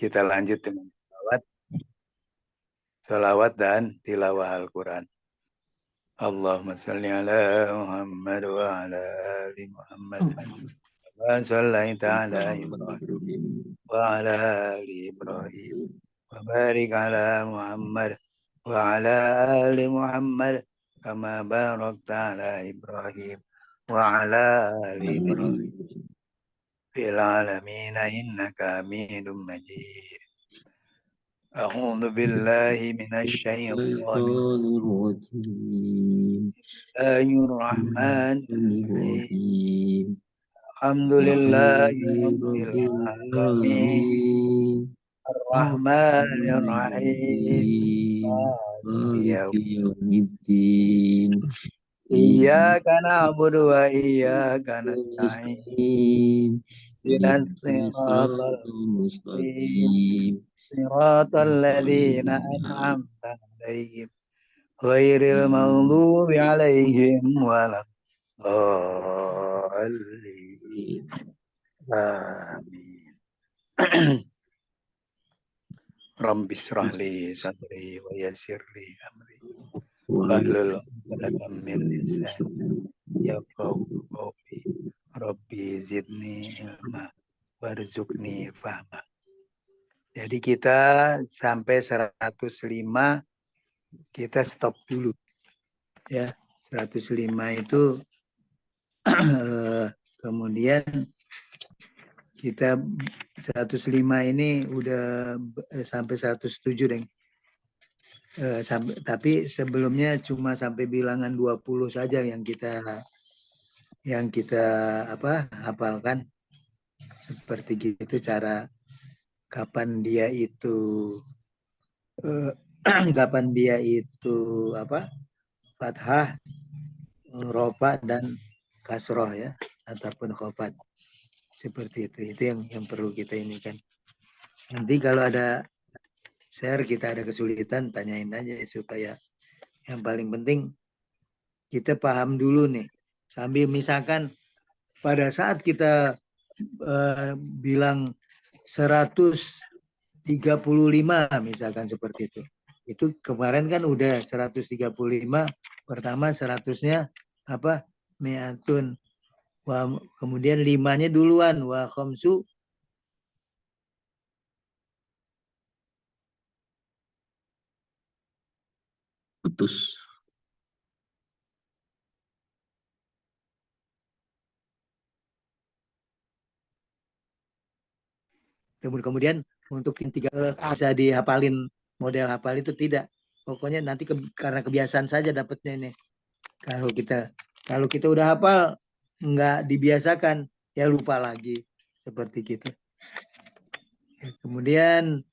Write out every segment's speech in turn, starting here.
Kita lanjut dengan salawat dan tilawah Al-Quran. Allahumma salli ala Muhammad wa ala ali Muhammad. Wa sallaita ala Ibrahim wa ala ali Ibrahim. Wa barik ala Muhammad wa ala ali Muhammad. Kama barakta ala Ibrahim wa ala ali Ibrahim. Fil alamin innaka hamidum majid. أعوذ بالله من الشيطان الرجيم الله الرحمن الرحيم الحمد لله رب العالمين الرحمن الرحيم مالك يوم الدين إياك نعبد وإياك نستعين اهدنا الصراط المستقيم صراط الذين أنعمت عليهم غير المغضوب عليهم ولا الضالين آمين رب اشرح لي صدري ويسر لي أمري واحلل عقدة من لساني يفقهوا قولي ربي زدني علما warzuqni fahma. Jadi kita sampai 105 kita stop dulu. Ya, 105 itu kemudian kita 105 ini udah sampai 107 deh. Tapi sebelumnya cuma sampai bilangan 20 saja yang kita hafalkan. Seperti gitu cara kapan dia itu fathah, rofa dan kasroh ya, ataupun khofat. Seperti itu yang perlu kita ini kan. Nanti kalau ada share kita ada kesulitan tanyain aja supaya yang paling penting kita paham dulu nih. Sambil misalkan pada saat kita bilang 135 misalkan seperti itu. Itu kemarin kan udah 135, pertama 100-nya apa? Mi'atun. Kemudian 5-nya duluan wa khamsu putus. Kemudian untuk yang 3 bisa dihafalin model hafal itu tidak. Pokoknya nanti karena kebiasaan saja dapatnya ini. Kalau kita udah hafal nggak dibiasakan ya lupa lagi seperti gitu. Kemudian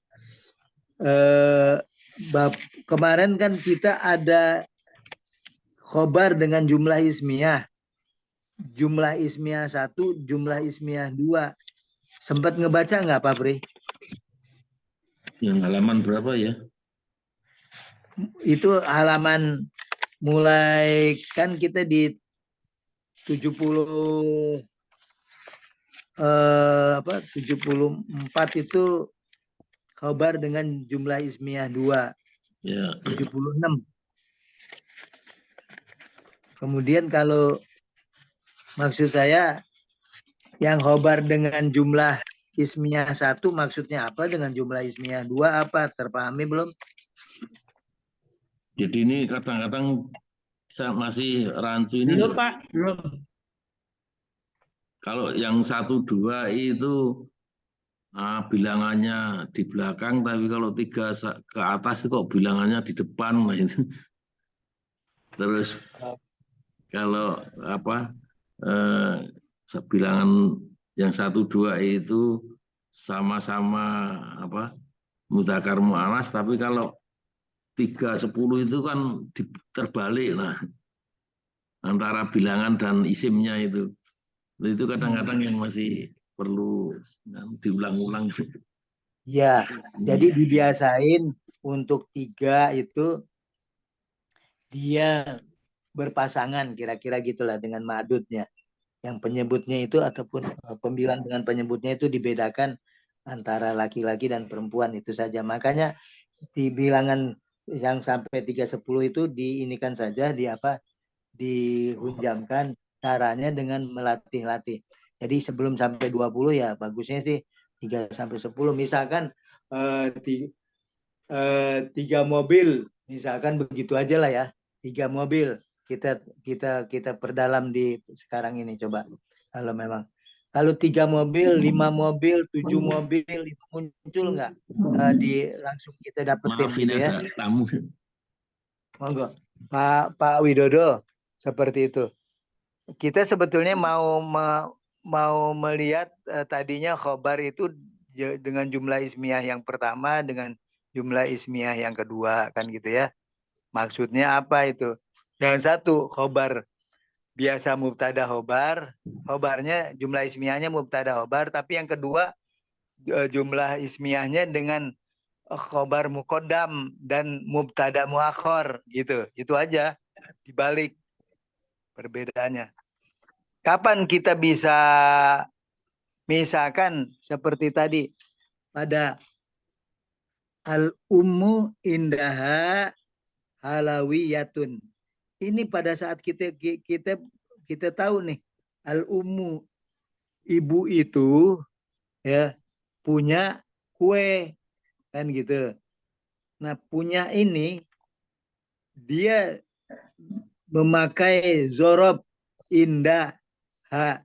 kemarin kan kita ada khobar dengan jumlah ismiyah. Jumlah ismiyah 1, jumlah ismiyah 2. Sempat ngebaca nggak Pak Pri? Yang halaman berapa ya? Itu halaman mulai kan kita di 74 itu khobar dengan jumlah ismiyah 2. Ya. 76. Kemudian kalau maksud saya yang khobar dengan jumlah ismiyah 1 maksudnya apa, dengan jumlah ismiyah 2 apa? Terpahami belum? Jadi ini kadang-kadang saya masih rancu ini. Belum Pak, belum. Kalau yang 1, 2 itu bilangannya di belakang, tapi kalau 3 ke atas itu kok bilangannya di depan. Nah itu. Terus kalau bilangan yang 1, 2 itu sama-sama mudzakkar muannas, tapi kalau 3, 10 itu kan terbalik. Nah, antara bilangan dan isimnya itu kadang-kadang yang masih perlu diulang-ulang. Ya, jadi dibiasain untuk 3 itu dia berpasangan kira-kira gitulah dengan ma'dudnya. Yang penyebutnya itu ataupun pembilang dengan penyebutnya itu dibedakan antara laki-laki dan perempuan itu saja. Makanya di bilangan yang sampai 310 itu diinikan saja dihunjamkan caranya dengan melatih-latih. Jadi sebelum sampai 20 ya bagusnya sih 3 sampai 10. Misalkan tiga mobil, misalkan begitu aja lah ya. 3 mobil kita perdalam di sekarang ini coba. Kalau 3 mobil, 5 mobil, 7 mobil itu muncul nggak langsung kita dapetin Maaf gitu ini ya. ada tamu. Monggo. Pak Widodo seperti itu. Kita sebetulnya mau melihat tadinya khobar itu dengan jumlah ismiyah yang pertama dengan jumlah ismiyah yang kedua kan gitu ya. Maksudnya apa itu? Yang satu khobar biasa mubtada khobar, khobarnya jumlah ismiyahnya mubtada khobar, tapi yang kedua jumlah ismiyahnya dengan khobar mukodam dan mubtada muakhor gitu. Itu aja dibalik perbedaannya. Kapan kita bisa misalkan seperti tadi pada al-ummu indaha halawiyatun. Ini pada saat kita tahu nih al-ummu ibu itu ya punya kue kan gitu. Nah, punya ini dia memakai zorob indah ha.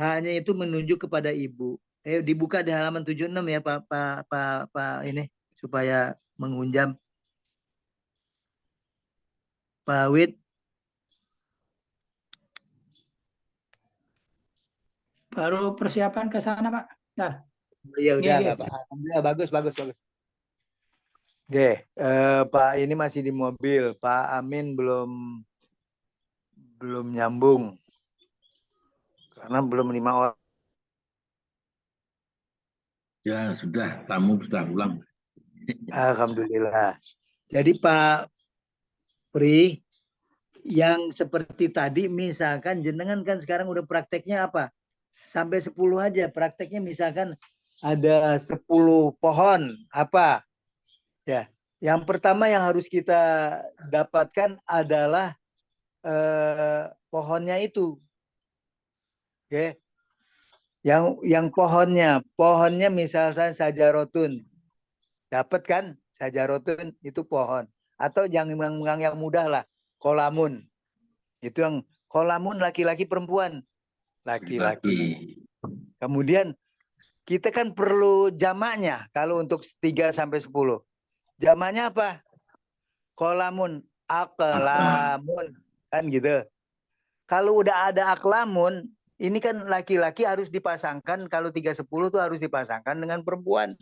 Hanya itu menunjuk kepada ibu. Dibuka di halaman 76 ya Pak ini supaya menghunjam Pak Wid. Baru persiapan ke sana, Pak. Bentar. Ya udah Oke. nggak Pak. Alhamdulillah bagus. Oke, Pak ini masih di mobil. Pak Amin belum nyambung karena belum 5 orang. Ya sudah, tamu sudah pulang. Alhamdulillah. Jadi Pak Pri, yang seperti tadi misalkan jenengan kan sekarang udah prakteknya apa? Sampai 10 aja. Prakteknya misalkan ada 10 pohon apa? Ya. Yang pertama yang harus kita dapatkan adalah pohonnya itu. Oke. Yang pohonnya misalkan sajarotun. Dapat kan? Sajarotun itu pohon. Atau yang mudah lah, kolamun. Itu yang kolamun laki-laki perempuan. Laki-laki. Kemudian kita kan perlu jamaknya kalau untuk 3 sampai 10. Jamaknya apa? Kolamun, aklamun. Kan gitu. Kalau udah ada aklamun, ini kan laki-laki harus dipasangkan, kalau 310 tuh harus dipasangkan dengan perempuan.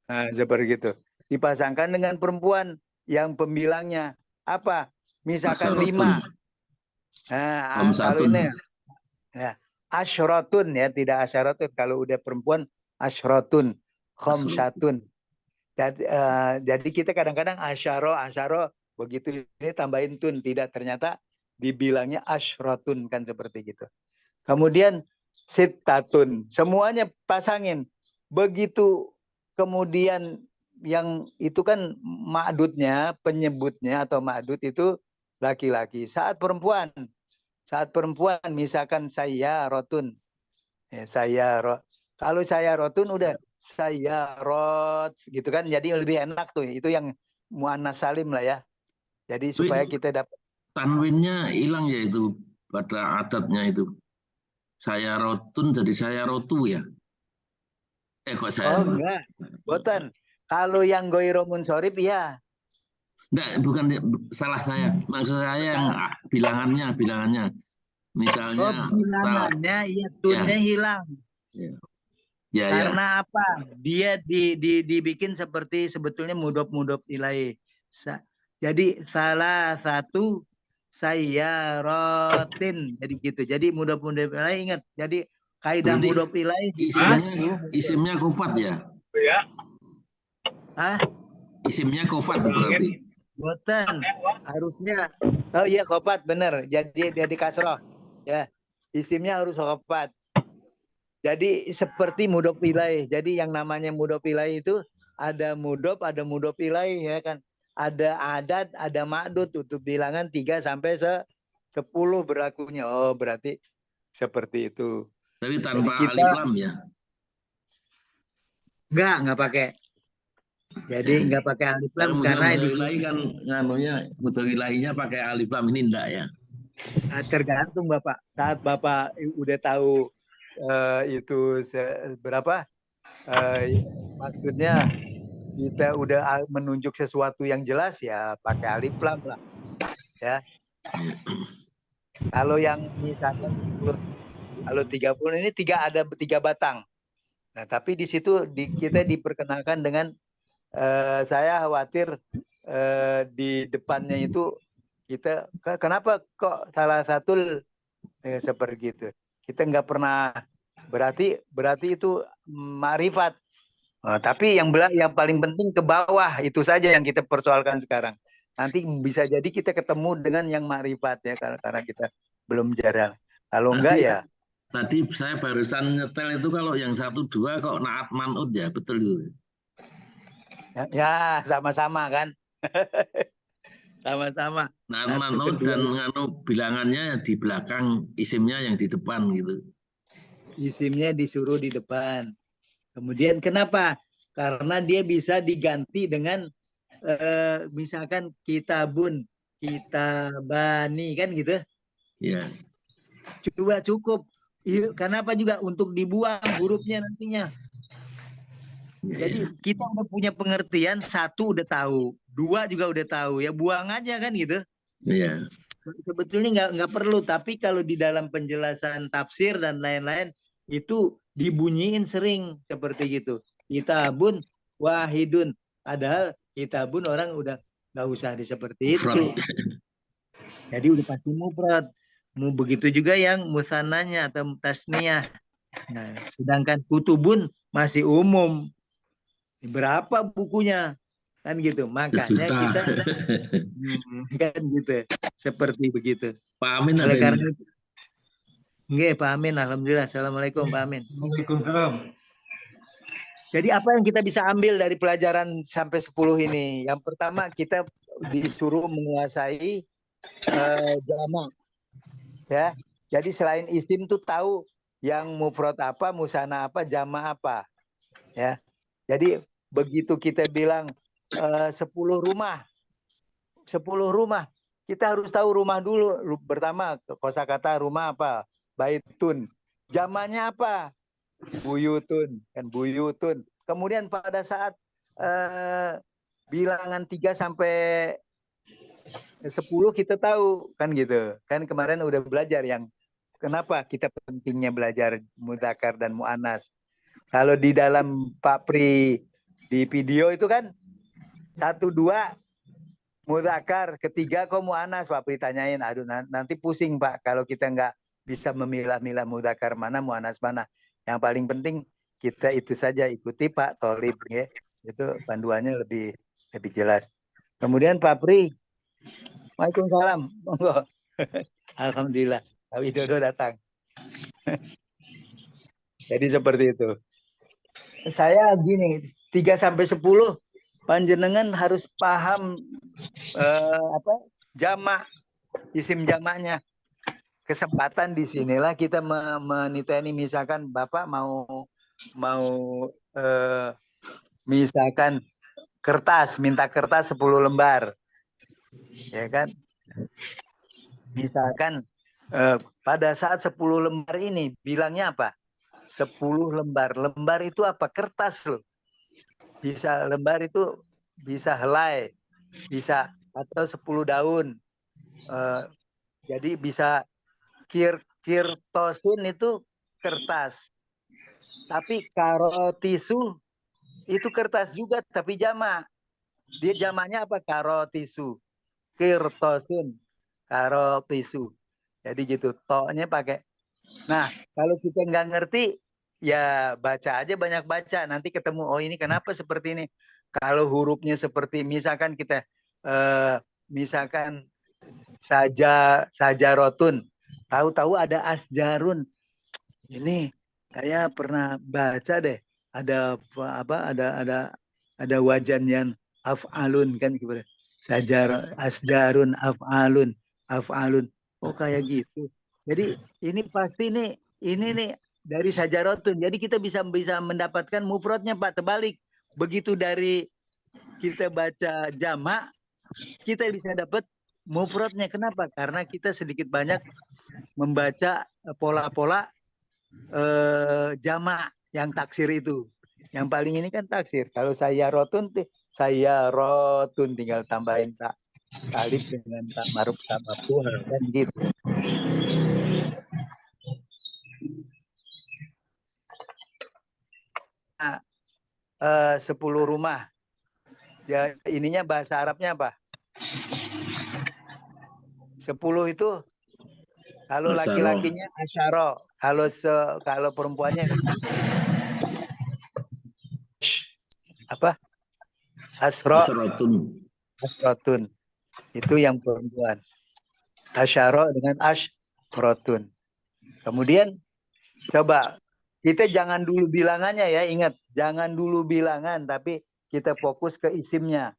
Nah, seperti itu. Dipasangkan dengan perempuan yang pembilangnya apa? Misalkan 5. Nah, kalau ini ya, asyrotun ya, tidak asyaratun. Kalau udah perempuan asyrotun, khomsatun. Jadi kita kadang-kadang asyaro begitu ini tambahin tun, tidak, ternyata dibilangnya asyrotun kan seperti gitu. Kemudian sittatun, semuanya pasangin. Begitu kemudian yang itu kan ma'dudnya, penyebutnya atau ma'dud itu laki-laki. Saat perempuan misalkan saya rotun. Kalau saya rotun udah saya rot gitu kan, jadi lebih enak tuh. Itu yang muannas salim lah ya. Jadi supaya kita dapat tanwinnya hilang ya itu pada adatnya itu. Saya rotun jadi saya rotu ya. Kok saya? Oh enggak, boten. Kalau yang goiro munsorib ya. Enggak, bukan salah saya. Maksud saya yang bilangannya. Misalnya bilangannya ya tunnya hilang. Ya. Karena apa? Dia dibikin seperti sebetulnya mudhof ilaih. Jadi salah satu saya rotin. Jadi gitu. Jadi mudhof ilaih, ingat. Jadi kaidah mudhof ilaih isimnya kufat ya? Hah? Isimnya kufat berarti. Boten. Harusnya oh iya kofat benar. Jadi kasroh. Ya. Isimnya harus kofat. Jadi seperti mudhof ilaih. Jadi yang namanya mudhof ilaih itu ada mudhof, ada mudhof ilaih ya kan. Ada adat, ada ma'dud untuk bilangan 3 sampai 10 berlakunya. Oh, berarti seperti itu. Tapi Jadi tanpa kita alif lam ya. enggak pakai. Jadi enggak pakai alif lam karena di Mudhaf ilaih kan nganunya mudhaf ilaihnya pakai alif lam, ini enggak ya. tergantung Bapak. Saat Bapak udah tahu itu berapa maksudnya kita udah menunjuk sesuatu yang jelas ya pakai alif lam lah ya. Kalau yang misalkan 10, kalau 30 ini ada 3 batang. Nah, tapi di situ kita diperkenalkan dengan saya khawatir di depannya itu kita kenapa kok salah satu seperti itu. Kita nggak pernah berarti itu ma'rifat. Tapi yang paling penting ke bawah itu saja yang kita persoalkan sekarang. Nanti bisa jadi kita ketemu dengan yang ma'rifat ya karena kita belum jarang. Kalau enggak ya Tadi saya barusan nyetel itu kalau yang 1, 2 kok naat manut ya, betul itu. ya sama-sama kan. Sama-sama. Naat Nah, manut kedua, dan nganu bilangannya di belakang, isimnya yang di depan gitu. isimnya disuruh di depan. Kemudian kenapa? Karena dia bisa diganti dengan misalkan kitabun, kitabani kan gitu. Ya. Coba cukup. Kenapa juga untuk dibuang hurufnya nantinya. Jadi kita udah punya pengertian, 1 udah tahu, 2 juga udah tahu ya buang aja kan gitu. Iya. Sebetulnya nggak perlu, tapi kalau di dalam penjelasan tafsir dan lain-lain itu dibunyiin sering seperti gitu. Kitabun wahidun. Padahal kitabun orang udah nggak usah seperti itu. Jadi udah pasti mufrad. Begitu juga yang musananya atau tasniyah. Nah, sedangkan kutubun masih umum. Berapa bukunya? Kan gitu. Makanya Sejuta. kita kan gitu. Seperti begitu. Pak Amin ada Oleh ini. karena itu, nggih, Pak Amin. Alhamdulillah. Assalamualaikum, Pak Amin. Waalaikumsalam. Jadi apa yang kita bisa ambil dari pelajaran sampai 10 ini? Yang pertama kita disuruh menguasai jamak. Ya. Jadi selain isim tuh tahu yang mufrad apa, musanna apa, jamak apa. Ya. Jadi begitu kita bilang 10 rumah. 10 rumah. Kita harus tahu rumah dulu. Pertama kosakata rumah apa? Baitun. Jamaknya apa? Buyutun, kan buyutun. Kemudian pada saat bilangan 3 sampai 10 kita tahu kan gitu. Kan kemarin udah belajar yang kenapa kita pentingnya belajar mudzakkar dan muannas. Kalau di dalam Pak Pri di video itu kan 1, 2 mudzakkar, ketiga kok muannas, Pak Pri tanyain. Aduh nanti pusing Pak kalau kita nggak bisa memilah-milah mudzakkar mana muannas mana. Yang paling penting kita itu saja ikuti Pak Tolib ya. Itu panduannya lebih jelas. Kemudian Pak Pri, waalaikumsalam. Monggo. Alhamdulillah, Pak Widodo datang. Jadi seperti itu. Saya gini, 3 sampai 10 panjenengan harus paham jamak, isim jamaknya. Kesempatan di sinilah kita meniteni, misalkan Bapak mau misalkan kertas, minta kertas 10 lembar. Ya kan? Misalkan pada saat 10 lembar ini bilangnya apa? 10 lembar. Lembar itu apa? Kertas loh. Bisa lembar itu bisa helai, bisa atau 10 daun. Jadi bisa kirtosun itu kertas. Tapi karotisu itu kertas juga tapi jamak. Dia jamaknya apa? Karotisu. Kirtosun. Karotisu. Jadi gitu. Toknya pakai. Nah, kalau kita nggak ngerti, ya baca aja, banyak baca. Nanti ketemu, oh ini kenapa seperti ini. Kalau hurufnya seperti, misalkan kita, misalkan saja rotun. Tahu-tahu ada asjarun. Ini Saya pernah baca deh, ada ada wajan yang af'alun kan gitu. Sajar asjarun af'alun. Oh kayak gitu. Jadi ini pasti ini nih dari sajarotun. Jadi kita bisa bisa mendapatkan mufradnya Pak, terbalik. Begitu dari kita baca jamak, kita bisa dapat mufradnya. Kenapa? Karena kita sedikit banyak membaca pola-pola jamak yang taksir itu. Yang paling ini kan taksir. Kalau saya rotun tinggal tambahin tak alif dengan tak maruf tak maftuh kan gitu. Nah, 10 rumah. Ya ininya bahasa Arabnya apa? 10 itu kalau Asyara. laki-lakinya asyara, kalau perempuannya apa? Asratun. Asrotun. Itu yang perempuan. Asyara dengan asrotun. Kemudian coba kita jangan dulu bilangannya ya, ingat jangan dulu bilangan, tapi kita fokus ke isimnya.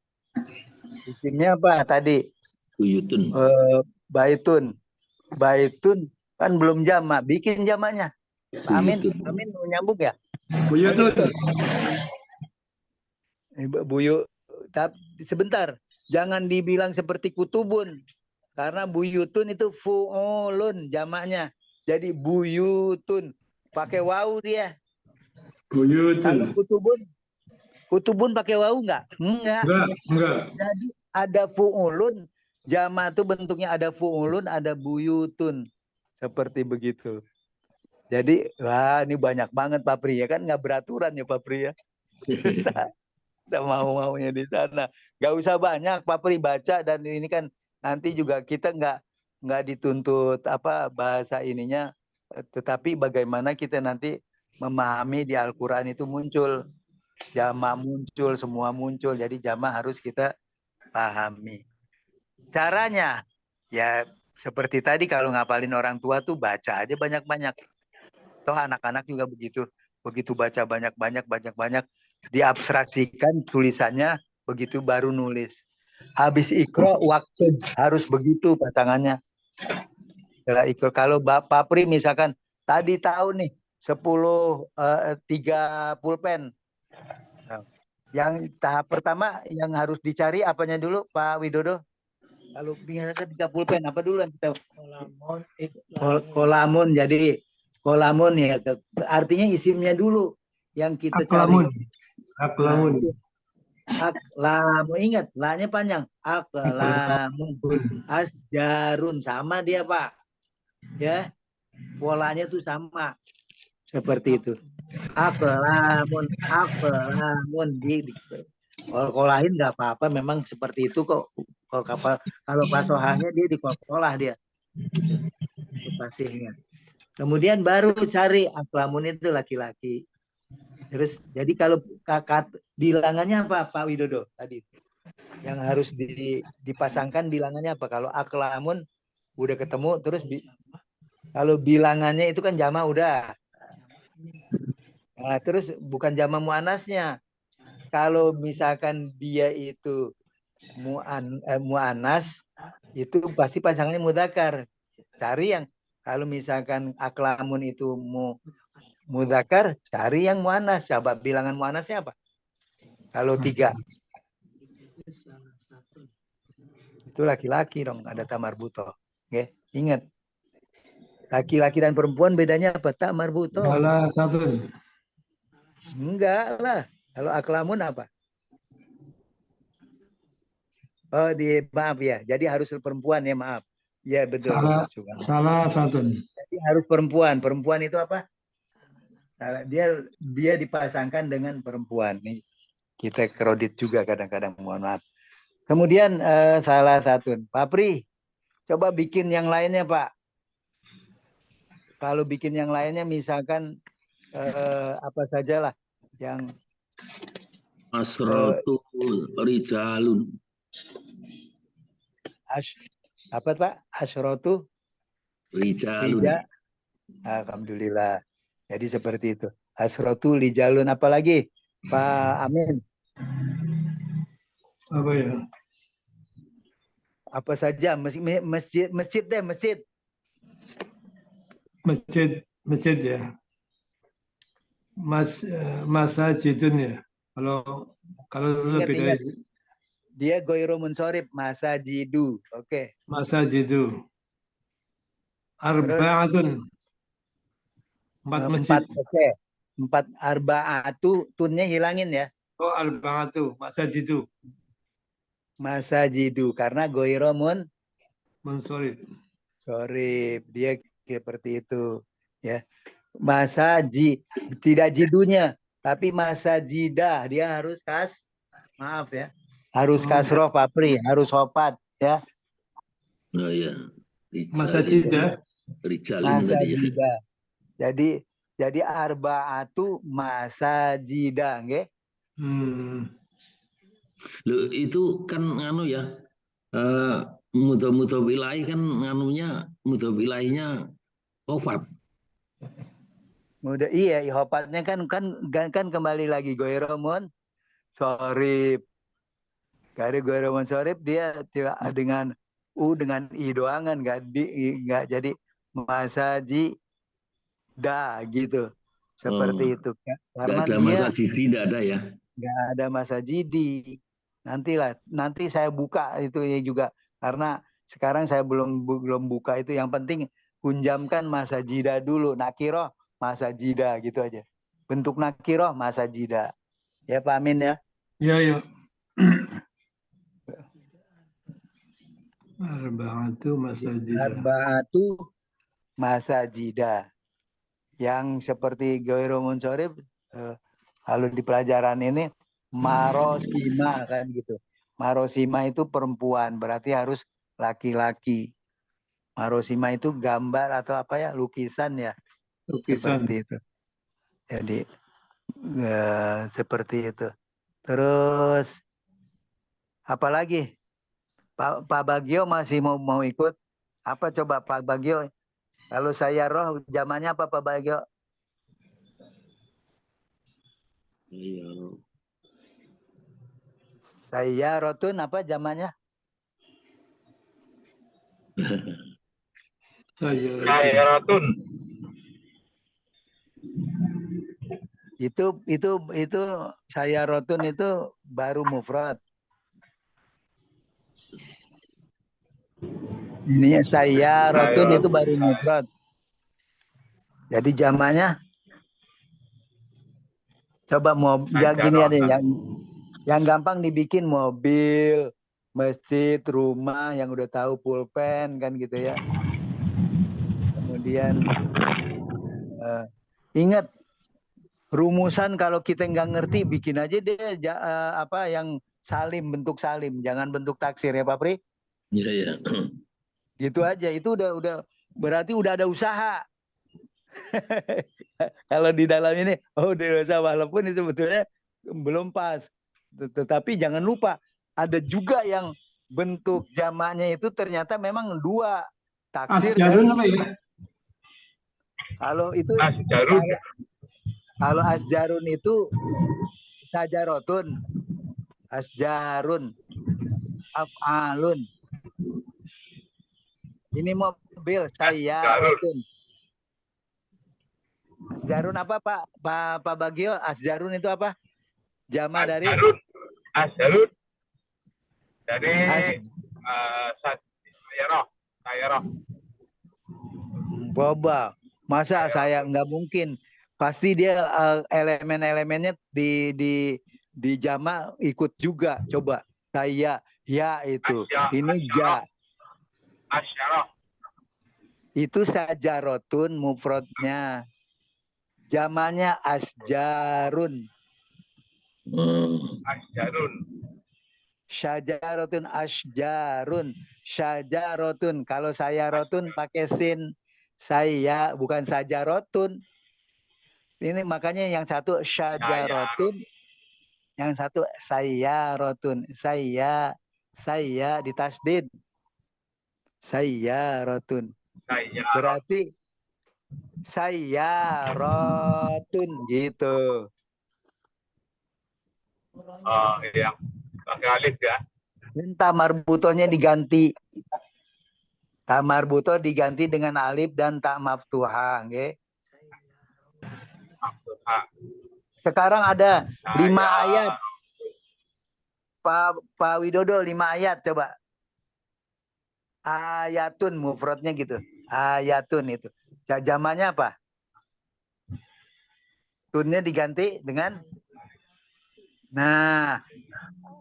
Isimnya apa tadi? Buyutun. Baitun. Baitun kan belum jamak, bikin jamaknya. Amin, Buyutun. Amin menyambung ya. Buyutun. Buyut, tapi sebentar, jangan dibilang seperti kutubun, karena buyutun itu fu'ulun jamaknya. Jadi buyutun pakai wawu dia. Kalau Buyutun. kutubun pakai wawu enggak? Enggak. Jadi ada fu'ulun, jamak itu bentuknya ada fu'ulun, ada buyutun. Seperti begitu. Jadi, wah ini banyak banget Pak Pri ya kan, nggak beraturan ya Pak Pri ya. Susah. Kita mau-maunya di sana. Nggak usah banyak Pak Pri baca, dan ini kan nanti juga kita nggak dituntut apa bahasa ininya, tetapi bagaimana kita nanti memahami di Al-Quran itu muncul. Jamak muncul, semua muncul. Jadi jamak harus kita pahami. Caranya, ya seperti tadi kalau ngapalin orang tua tuh baca aja banyak-banyak. Toh anak-anak juga begitu. Begitu baca banyak-banyak, diabstraksikan tulisannya, begitu baru nulis. Habis ikro waktu harus begitu pasangannya. Setelah ikro, kalau Bapak Pri misalkan tadi tahu nih 3 pulpen. Nah, yang tahap pertama yang harus dicari apanya dulu Pak Widodo? Kalau misalkan 3 pulpen apa dulu yang kita kolamun. Jadi kolamun ya, artinya isimnya dulu yang kita cari. Aklamun. Aklamun, ingat lanya panjang. Aklamun, asjarun, sama dia Pak. Ya, polanya tuh sama. Seperti itu. Aklamun. Kalau lain nggak apa-apa, memang seperti itu kok. Kalau pasohahnya dia dikolah dia. Itu pasihnya. Kemudian baru cari aklamun itu laki-laki. Terus jadi kalau kakak bilangannya apa Pak Widodo tadi? Yang harus dipasangkan bilangannya apa? Kalau aklamun udah ketemu, terus kalau bilangannya itu kan jama udah. Nah, terus bukan jama muannasnya. Kalau misalkan dia itu muannas, itu pasti pasangannya mudzakkar. Cari yang kalau misalkan aklamun itu mudzakkar, cari yang muannas. Coba bilangan muannasnya apa? Kalau 3. Itu laki-laki dong, ada tamarbuto. Oke, ingat. Laki-laki dan perempuan bedanya apa? Tamarbuto. Salah satu. Enggak lah. Kalau aklamun apa? Oh, maaf ya. Jadi harus perempuan ya, maaf. Ya, betul. Salah satu. Jadi harus perempuan. Perempuan itu apa? Dia dipasangkan dengan perempuan. Nih, kita kredit juga kadang-kadang, mohon maaf. Kemudian salah satu. Pak Pri, coba bikin yang lainnya, Pak. Kalau bikin yang lainnya misalkan apa sajalah yang Asratul rijalun. Apa Pak? Asrotu Rijalun. Alhamdulillah. Jadi seperti itu. Asrotu lijalun, apalagi Pak Amin, Apa ya? apa saja masjid deh, masjid. Masjid ya. Masajidun ya. Kalau lebih Ingat-ingat, dari dia goiro munsorib, masajidu. Oke. masajidu. Terus Arba'atun. 4 masjid. empat, oke. Empat arba'atu, tunnya hilangin ya. Oh, arba'atu. Masajidu. Masajidu, karena goiro Munsorib. munsorib. Dia seperti itu. Ya. Tidak jidunya, tapi masajidah. Dia harus maaf ya. Harus kasroh papri, harus hopat ya. Oh ya, Masajidah. Rijalin tadi ya. Masajidah. Jadi arba'atu masajida, nggih. Loh, itu kan nganu ya. Mudhof ilaih kan nganunya mudhof ilaihnya qofat. Mudah iya, ihopatnya kan kembali lagi goiromon sorib. Dari goiromon sorib dia dengan dengan i doangan nggak jadi masaji gitu. Seperti itu. Karena Nggak ada dia masajidi, nggak ada ya. nggak ada masajidi. Nanti saya buka itu juga karena sekarang saya belum buka itu. Yang penting kunjamkan masajida dulu. Nakiroh masajida gitu aja. Bentuk nakiroh masajida. Ya Pak Amin ya. Ya, ya. Arba'atu masajidah. Arba'atu masajida. Yang seperti Goiro Munsorib kalau di pelajaran ini marosima kan gitu. Marosima itu perempuan, berarti harus laki-laki. Marosima itu gambar atau apa ya, lukisan ya. Lukisan. Seperti itu. Jadi seperti itu. Terus apalagi Pak Bagio masih mau ikut? Apa coba Pak Bagio? Kalau saya roh zamannya apa Pak Bagio? Iya. Saya rotun apa zamannya? Saya Ratun. Itu saya rotun itu baru mufrad. Ini saya rotun itu baru mufrad. Jadi zamannya coba mau gini ada yang gampang dibikin mobil, masjid, rumah yang udah tahu pulpen kan gitu ya. Kemudian ingat rumusan kalau kita nggak ngerti bikin aja deh apa yang salim, bentuk salim, jangan bentuk taksir ya Pak Pri. Iya, ya. Gitu aja, itu udah berarti udah ada usaha. Kalau di dalam ini udah usaha walaupun itu sebetulnya belum pas. Tetapi jangan lupa ada juga yang bentuk jamaknya itu ternyata memang dua, taksir Asjarun dan apa ya? kalau itu Asjarun. kalau asjarun itu sajarotun, asjarun, af'alun. Ini mobil saya rotun. Asjarun apa Pak Bagio? Asjarun itu apa? Jama dari Asjarun. Dari saya roh. Boba. Masa saya nggak mungkin. Pasti dia elemen-elemennya di jama ikut juga. Coba saya ya itu. Ini ja. Asyarah. Itu sajarotun mufrodnya. Jamanya asjarun. Asjarun. Syajarotun asjarun. Syajarotun. Kalau saya rotun pakai sin. Saya bukan sajarotun. Ini makanya yang satu syajarotun. Yang satu saya rotun. Saya ditasdid. Saya rotun. Berarti Sayyaratun gitu. Oh, yang pakai alif ya. Dan ta marbutohnya diganti. Ta marbutoh diganti dengan alif dan ta maftuhah, nggih. Ah, Sekarang ada 5 saya ayat. Pak Widodo 5 ayat coba. Ayatun mufradnya gitu. Ayatun itu. Jamannya apa? Tunnya diganti dengan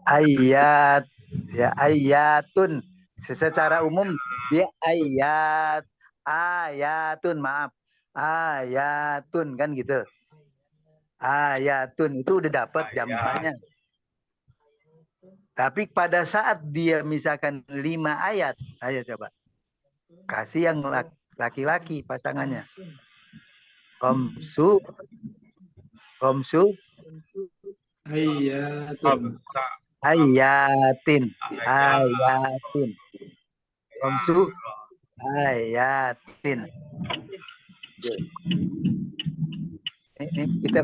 ayat ya ayatun. Secara umum dia ayatun maaf. Ayatun kan gitu. Ayatun itu udah dapat jamannya. Tapi pada saat dia misalkan 5 ayat, ayo coba. Kasih yang laki-laki pasangannya. Komsu Ayatun. ayatin. Komsu ayatin. Ini kita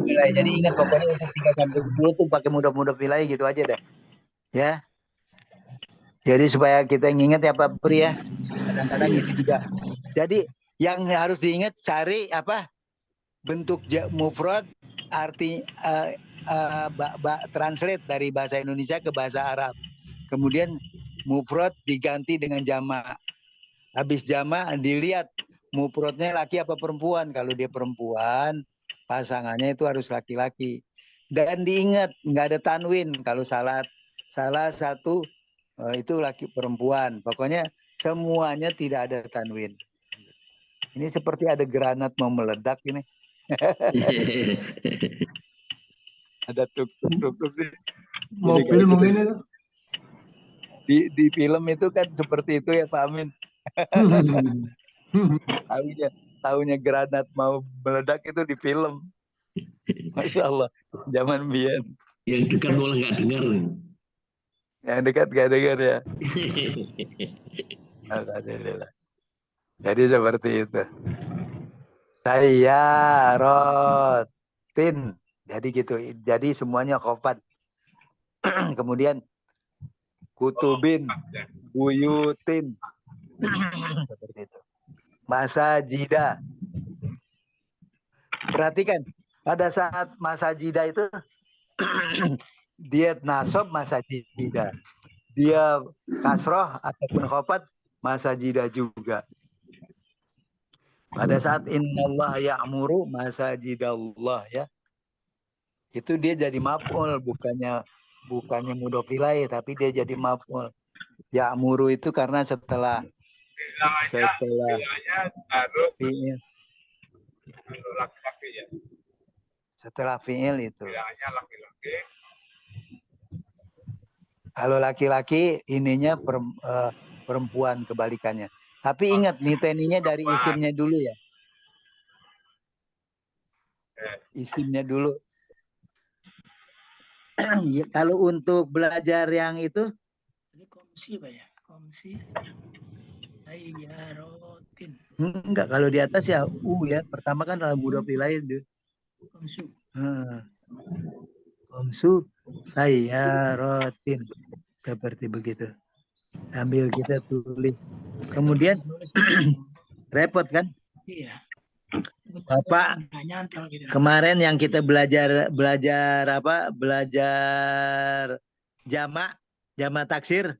nilai. Jadi ingat pokoknya untuk 3 sampai 10 tuh pakai mudah-mudah nilai gitu aja deh. Ya. Jadi supaya kita ingat ya Pak Pri ya. Kadang-kadang itu juga. Jadi yang harus diingat cari apa? Bentuk mufrad arti translate dari bahasa Indonesia ke bahasa Arab. Kemudian mufrad diganti dengan jamak. Habis jamak dilihat mufradnya laki apa perempuan. Kalau dia perempuan, pasangannya itu harus laki-laki. Dan diingat nggak ada tanwin. Kalau salah satu itu laki perempuan. Pokoknya semuanya tidak ada tanwin. Ini seperti ada granat mau meledak ini. Ada tuk sih. Mobil mungkin itu. Di film itu kan seperti itu ya Pak Amin. Tahunya granat mau meledak itu di film. Masya Allah. Zaman biyen. Yang dekat malah nggak dengar. Yang dekat nggak dengar ya. Alhamdulillah. Jadi seperti itu. Sayyarotin. Jadi gitu. Jadi semuanya khofat. Kemudian kutubin, buyutin. Seperti itu. Masajida. Perhatikan. Pada saat masajida itu dia nasab masajida. Dia kasroh ataupun khofat masajida juga. Pada saat innallaha ya'muru masajidallah ya. Itu dia jadi maf'ul bukannya mudhof ilaih tapi dia jadi maf'ul. Ya'muru itu karena setelah bilangnya harus fi'il. laki-laki ya. Setelah fi'il itu. Bilangnya laki-laki. Kalau laki-laki ininya perempuan kebalikannya. Tapi ingat niteninya dari isimnya dulu ya. Isimnya dulu. Ya, kalau untuk belajar yang itu Ini komsi Pak ya. Komsi. Sayyarotin. enggak, kalau di atas ya ya. Pertama kan dalam mudhof ilaih itu. Komsu. Komsu sayyarotin. Seperti begitu. Sambil kita tulis. Kemudian repot kan? Iya. Bapak kemarin yang kita belajar apa? Belajar jamak taksir.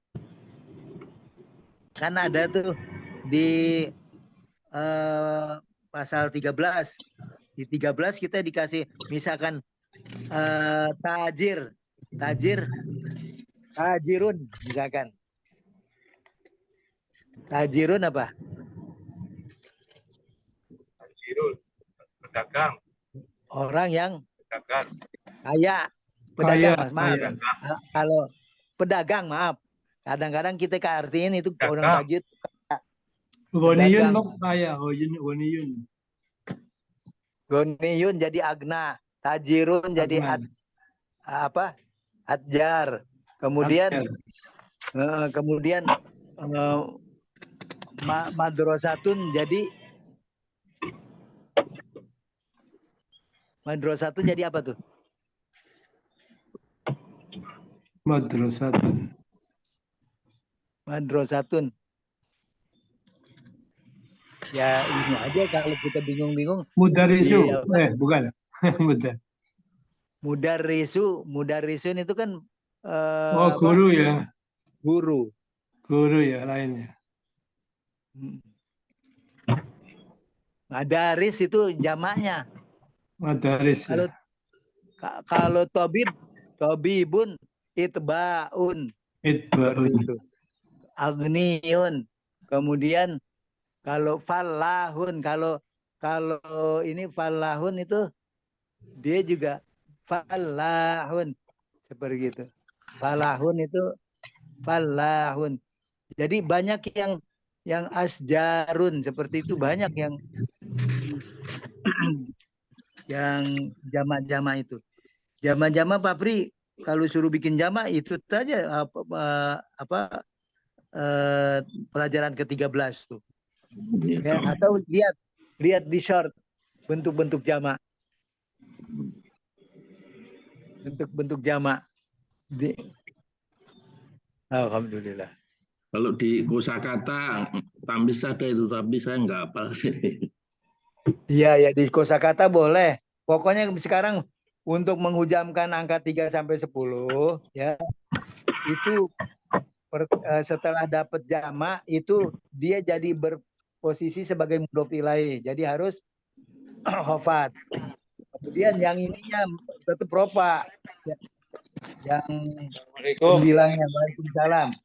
Kan ada tuh di pasal 13. Di 13 kita dikasih misalkan tajirun misalkan. Tajirun apa? Tajirun, pedagang. Orang yang Pedagang. kaya. Pedagang Kaya, Mas, maaf. kaya. Kalau pedagang maaf. Kadang-kadang kita artiin itu orang tajir. Ghaniyun mak kaya, ghaniyun. Ghaniyun jadi agna, tajirun jadi adjar. Kemudian Madrosatun jadi apa tuh? Madrasatun. Madrosatun. Ya ini aja kalau kita bingung-bingung. Mudarisu. Iya, apa? Bukan. Mudar. Mudarisun itu kan Oh, guru ya. guru. Guru ya lainnya. Madaris itu jamaknya. Madaris. Kalau kalau tobibun itbaun seperti Itbaun. itu. Agniun. Kemudian kalau falahun, kalau ini falahun itu dia juga falahun seperti itu. Falahun itu falahun. Jadi banyak yang asjarun seperti itu, banyak yang jama-jama itu. Jama-jama Pak Pri kalau suruh bikin jama itu saja pelajaran ke-13 tuh. Ya, atau lihat di short bentuk-bentuk jama. Bentuk-bentuk jama. Alhamdulillah. Kalau di kosakata tamis ada itu, tapi saya nggak hafal. Iya, ya di kosakata boleh. Pokoknya sekarang untuk menghujamkan angka 3 sampai 10 ya, itu setelah dapat jama itu dia jadi berposisi sebagai mudhof ilaih. Jadi harus hafat. Kemudian yang ininya tetap rofa. Yang bilangnya Waalaikumsalam.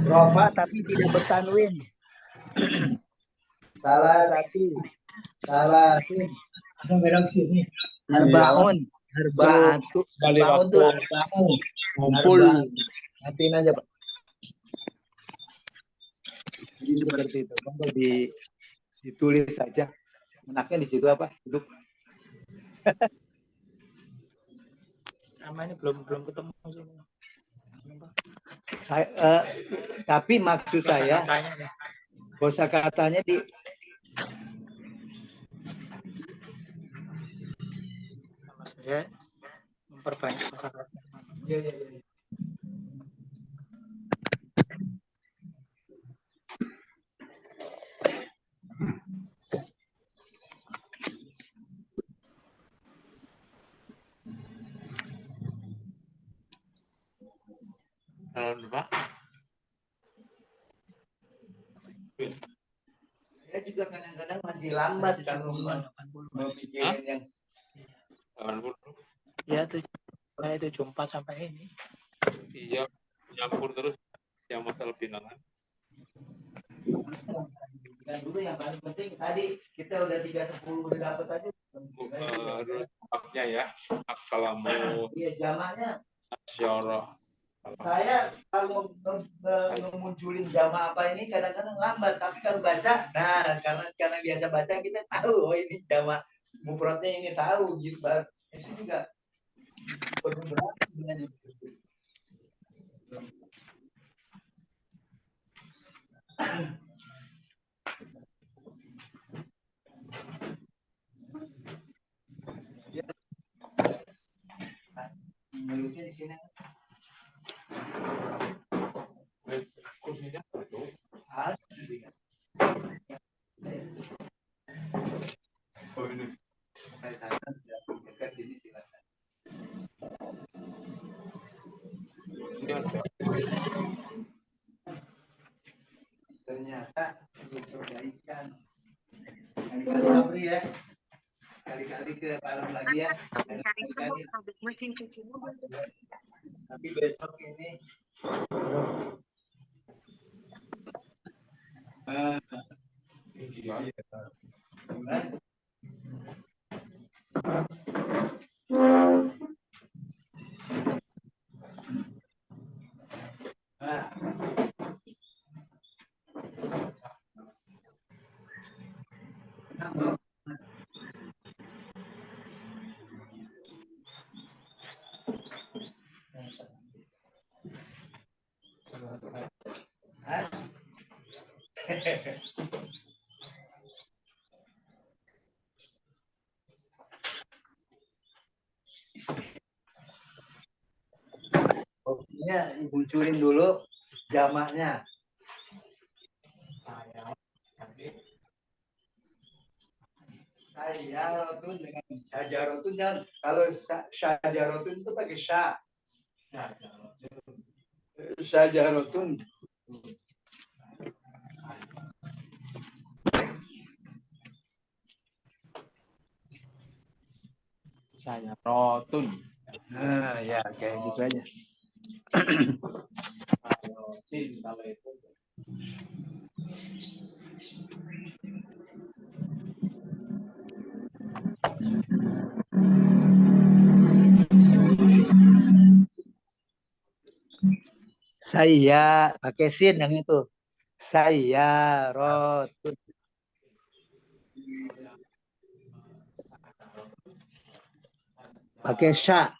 Rofa tapi tidak bertanwin. Salah satu. Arbaun tuh arbaun. Ngumpul. Nantiin aja Pak. Jadi seperti itu. Kalau ditulis saja. Enaknya di situ apa? Duduk. Nama ini belum ketemu sih. Tapi maksud saya kosakatanya di saya memperbanyak kosakata. Iya. Pak. Saya juga kadang-kadang masih lambat kalau mau mikirin yang 80. ya 74 sampai ini. Iya, nyampur terus yang masalah bilangan. Dulu yang paling penting tadi kita udah 310 udah dapat aja. Harus haknya ya, hak kalamu, Iya jamaknya. syarah. Saya kalau munculin jama apa ini kadang-kadang lambat, tapi kalau baca, nah karena biasa baca kita tahu, oh ini jama mufradnya ini tahu gitu. Itu juga perlu berarti dengan menulisnya di sini. Kursinya Oh ini. Dekat sini silakan. Ternyata dicobakan. Kali-kali Abri ya. Kali-kali ke malam lagi ya. Kali-kali. Tapi besok ini Pokoknya munculin dulu jamaknya. Sajarotun dengan sajarotun jangan, kalau sajarotun itu pakai sya. Sajarotun. Saya rotun. Nah, ya kayak gitu aja. Kalau itu. Saya pakai sin yang itu. Saya rotun. Pakai sya.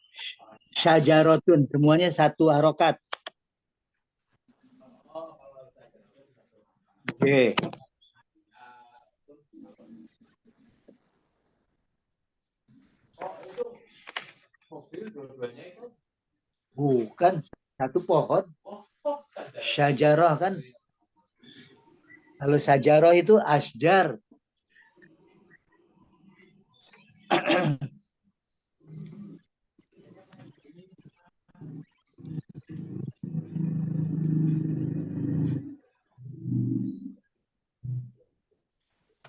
Syajarotun. Semuanya satu harokat. Oke. Bukan. Satu pohon. Syajarah kan. Kalau syajarah itu asjar.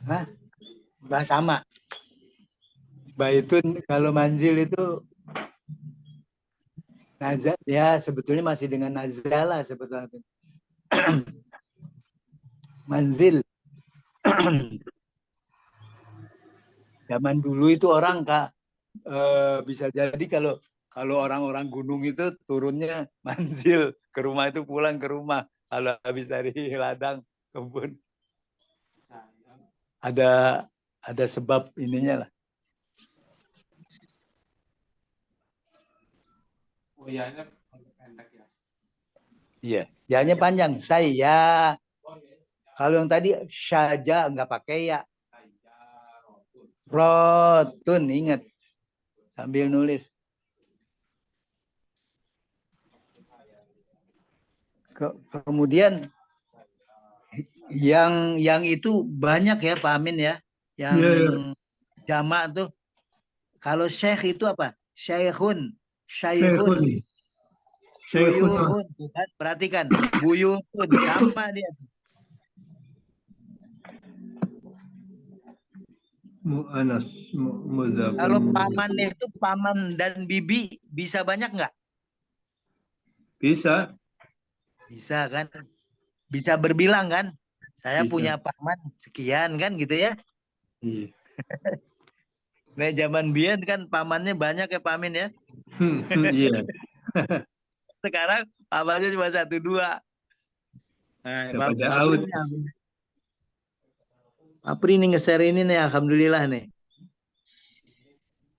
Hah? Bah sama. Baitun kalau manzil itu nazar ya sebetulnya masih dengan nazalah sebetulnya. Manzil. Zaman dulu itu orang bisa jadi kalau orang-orang gunung itu turunnya manzil ke rumah itu pulang ke rumah kalau habis dari ladang kebun. Ada sebab ininya lah. Oh ya, ini pendek ya. Iya, ya-nya panjang. Saya. Kalau yang tadi syaja nggak pakai ya. Rotun, ingat. Sambil nulis. Kemudian yang itu banyak ya Pak Amin ya. Yang jamak tuh. Kalau syekh itu apa? Syekhun. Syekhun. Buyuhun. Perhatikan. Buyuhun. Sama dia. Mu'anas, mu'mudzakur. Kalau pamannya itu paman dan bibi bisa banyak nggak? Bisa. Bisa kan? Bisa berbilang kan? Saya Bisa. punya paman sekian kan gitu ya. Iya. Nah zaman biyen kan pamannya banyak ya Pak Amin ya. Iya. Sekarang pamannya cuma 1-2. Nah, Udah pada out. Pak Pri nih nge-share ini nih, alhamdulillah nih.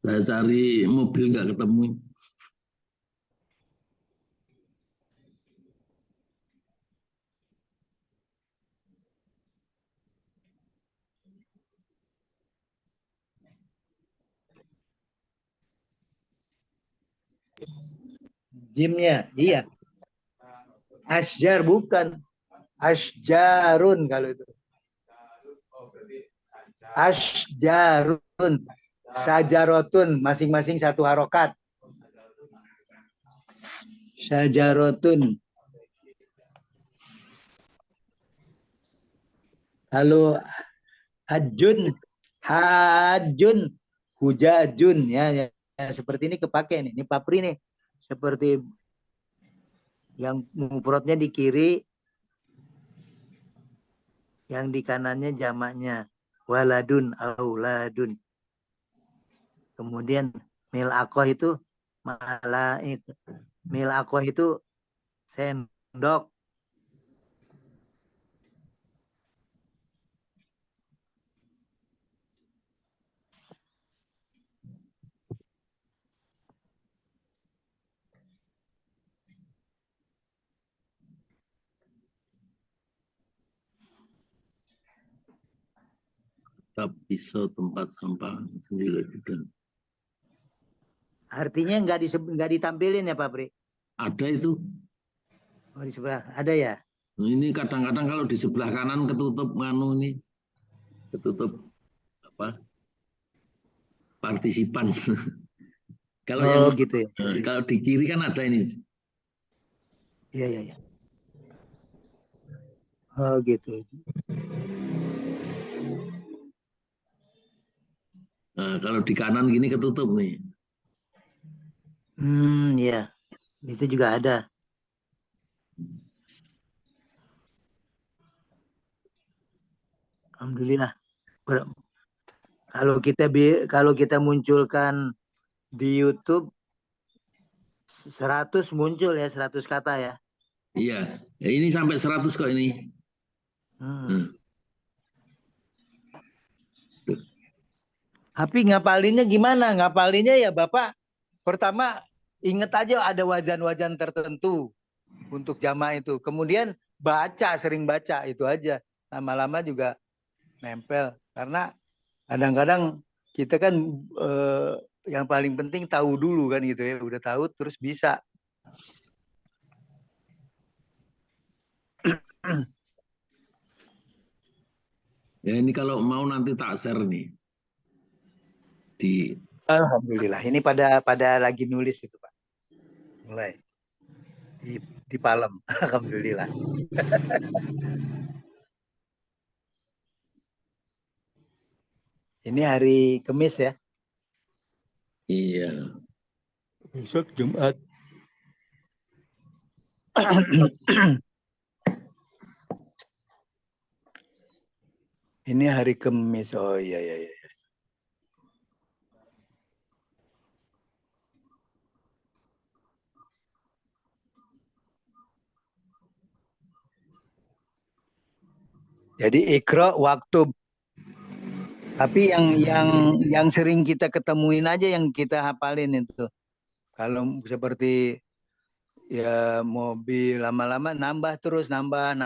Saya cari mobil nggak ketemu. Jimnya, iya. Asjar bukan. Asjarun kalau itu. Asjarun. Sajarotun. Masing-masing satu harokat. Sajarotun. Lalu hajun. Hajun. Hujajun. Ya, seperti ini kepake nih. Ini papri nih. Seperti yang mufradnya di kiri, yang di kanannya jamaknya waladun auladun. Kemudian milaqah itu malaik. Milaqah itu sendok. kitab, pisau, tempat sampah sendiri juga. Artinya nggak ditampilin ya Pak Pri? Ada itu. Oh, di sebelah ada ya? Ini kadang-kadang kalau di sebelah kanan ketutup nganu ini, ketutup apa? Partisipan. Kalau Oh yang gitu ya? kalau di kiri kan ada ini. Iya iya. Iya. Oh gitu. Nah, kalau di kanan gini ketutup nih. Ya, itu juga ada. Alhamdulillah. Kalau kita munculkan di YouTube 100 muncul ya, 100 kata ya. Iya, ya, ini sampai 100 kok ini. Tapi ngapalinnya gimana? Ngapalinnya ya Bapak, pertama ingat aja ada wajan-wajan tertentu untuk jamaah itu. Kemudian sering baca itu aja. Lama-lama juga nempel. Karena kadang-kadang kita kan yang paling penting tahu dulu kan gitu ya. Udah tahu terus bisa. Ya ini kalau mau nanti tak share nih. Alhamdulillah. Ini pada lagi nulis itu Pak. Mulai. Di Palem. Alhamdulillah. Ini hari Kamis ya. Iya. Besok Jumat. Ini hari Kamis. Oh iya iya iya. Jadi Iqra waktu. Tapi yang sering kita ketemuin aja yang kita hafalin itu. Kalau seperti ya mobil lama-lama nambah terus nambah.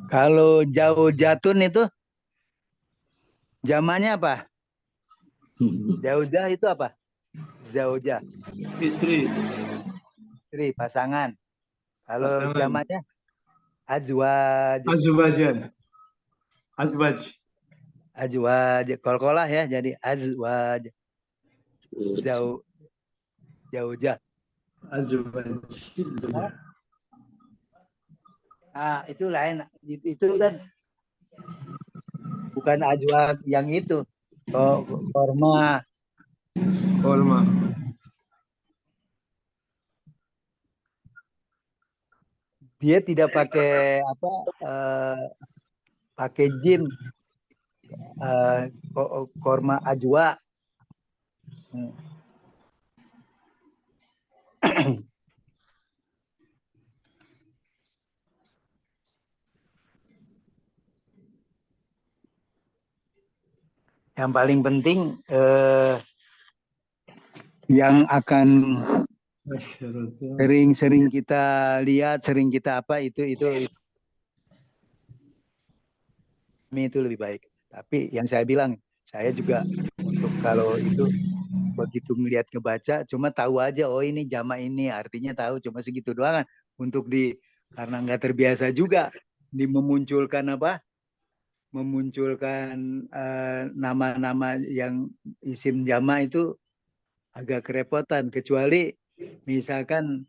Kalau jauh jatun itu zamannya apa? Jauh itu apa? Zaujah. Istri. Istri, pasangan. Kalau Pasangan. zamannya azwaj. Azwaj. Azwaj. Kol-kolah ya, jadi azwaj. Zaujah. Azwaj. Ah, itu lain. Itu kan bukan azwaj yang itu. Korma. Dia tidak pakai pakai jim. Korma ajwa. Yang paling penting yang akan sering kita lihat, sering kita apa itu lebih baik. Tapi yang saya bilang, saya juga untuk kalau itu begitu melihat kebaca, cuma tahu aja oh ini jama ini artinya tahu cuma segitu doang kan. Untuk karena nggak terbiasa juga memunculkan memunculkan nama-nama yang isim jama itu agak kerepotan kecuali misalkan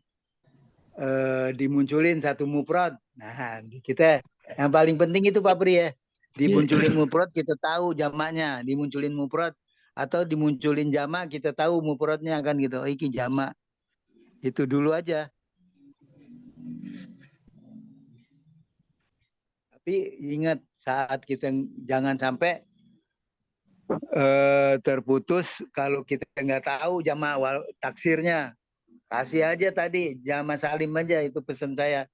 dimunculin satu mufrad. Nah, kita yang paling penting itu Pak Pri ya. Dimunculin mufrad kita tahu jamaknya, dimunculin mufrad atau dimunculin jamak kita tahu mufradnya kan gitu. Oh, iki jamak. Itu dulu aja. Tapi ingat saat kita jangan sampai terputus kalau kita nggak tahu jamak taksirnya. Kasih aja tadi jamak salim aja itu pesan saya.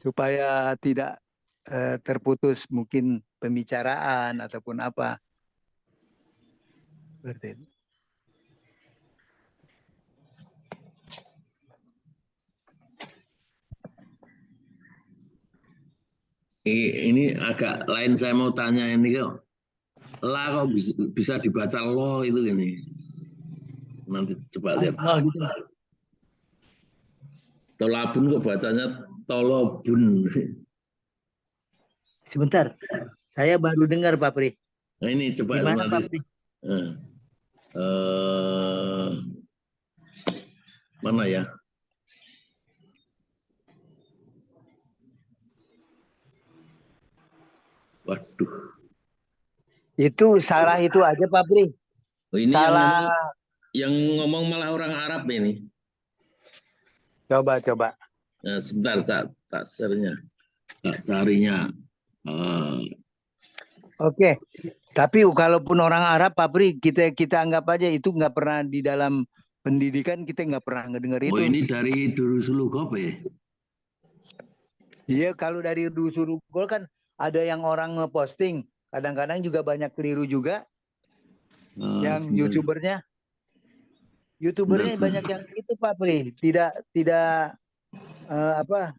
Supaya tidak terputus mungkin pembicaraan ataupun apa. Seperti itu. Ini agak lain, saya mau tanya ini kok. La kok bisa dibaca lo itu ini. Nanti coba lihat. Oh, gitu. Tolabun kok bacanya tolobun. Sebentar, saya baru dengar Pak Pri. Nah ini coba Gimana Pak nanti. Pri? Eh, mana ya? Waduh. Itu salah itu aja Pak Pri. Oh, ini Salah. yang ngomong malah orang Arab ini. Coba. Nah, sebentar tak share-nya. Tak carinya. Oke. Tapi kalaupun orang Arab Pak Pri, kita anggap aja itu nggak pernah di dalam pendidikan, kita nggak pernah ngedengar Oh itu. ini dari Durusul Kope. Iya, kalau dari Dusun Gol kan ada yang orang ngeposting, kadang-kadang juga banyak keliru juga yang Sebentar. YouTubernya Sebentar. banyak yang itu Pak Pri, tidak apa,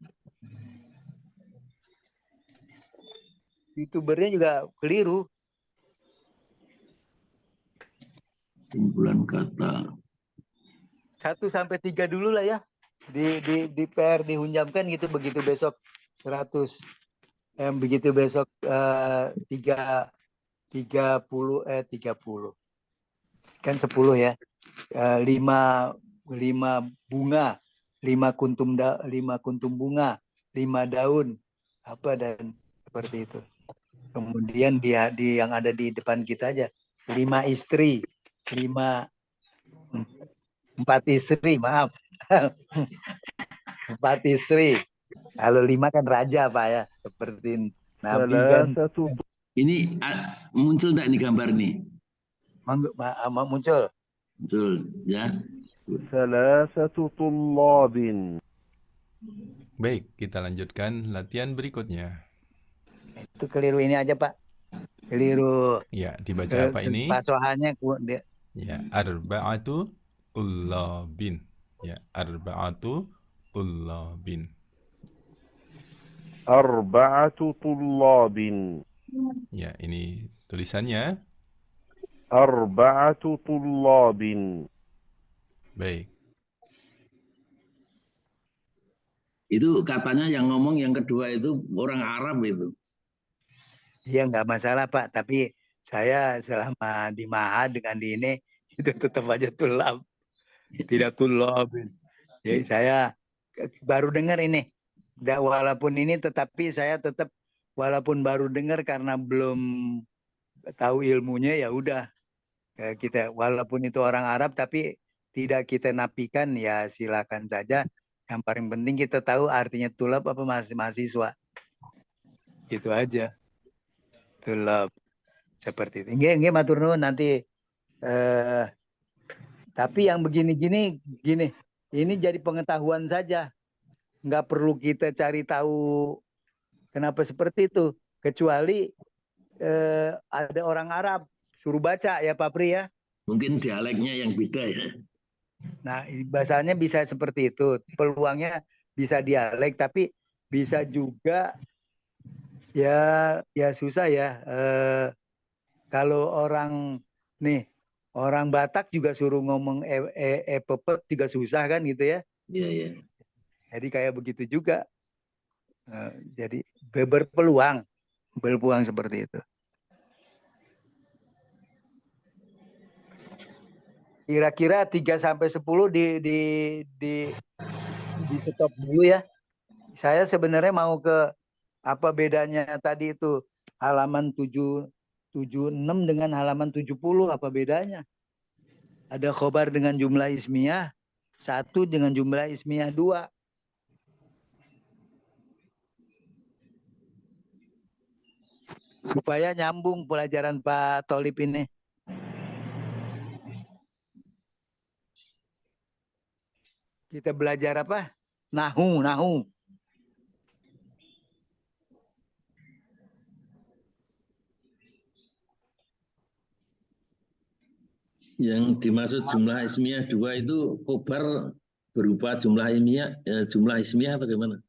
YouTubernya juga keliru. Kumpulan kata. 1 sampai 3 dulu lah ya. Di PR dihunjamkan gitu, begitu besok 100. Begitu besok 30 kan 10 ya. 5 bunga, 5 kuntum bunga, 5 daun apa dan seperti itu. Kemudian di yang ada di depan kita aja 5 istri, 4 istri, maaf. 4 istri. Kalau 5 kan raja Pak ya, seperti Nabi kan. Ini muncul enggak ini gambar nih? Muncul. Muncul ya. Salasatu tullabin. Baik, kita lanjutkan latihan berikutnya. Itu keliru ini aja Pak. Keliru. Ya, dibaca apa ini? Pasohannya Ya, arba'atu tullabin. Ya, arba'atu tullabin. Arba'atu tullabin. Ya, ini tulisannya. Arba'atu tullabin. Baik. Itu katanya yang ngomong yang kedua itu orang Arab itu. Iya nggak masalah Pak, tapi saya selama di Maha dengan di ini itu tetap aja tulab, tidak tulab. Jadi saya baru dengar ini, walaupun ini tetapi saya tetap walaupun baru dengar karena belum tahu ilmunya ya udah kita walaupun itu orang Arab tapi tidak kita nafikan ya silakan saja. Yang paling penting kita tahu artinya tulab apa mahasiswa. Itu aja. Tulab. Seperti itu. Nggih matur nuwun nanti tapi yang begini-gini gini. Ini jadi pengetahuan saja. Nggak perlu kita cari tahu kenapa seperti itu. Kecuali ada orang Arab suruh baca ya Pak Pri ya. Mungkin dialeknya yang beda ya. Nah, bahasanya bisa seperti itu. Peluangnya bisa dialek tapi bisa juga ya susah ya. Kalau orang Batak juga suruh ngomong pepet juga susah kan gitu ya. Iya. Jadi kayak begitu juga. Jadi berpeluang seperti itu. Kira-kira 3 sampai 10 di stop dulu ya. Saya sebenarnya mau ke apa bedanya tadi itu halaman 76 dengan halaman 70 apa bedanya? Ada khobar dengan jumlah ismiyah 1 dengan jumlah ismiyah 2. Supaya nyambung pelajaran Pak Tolib ini. Kita belajar apa? Nahu. Yang dimaksud jumlah ismiyah 2 itu khobar berupa jumlah ismiyah bagaimana?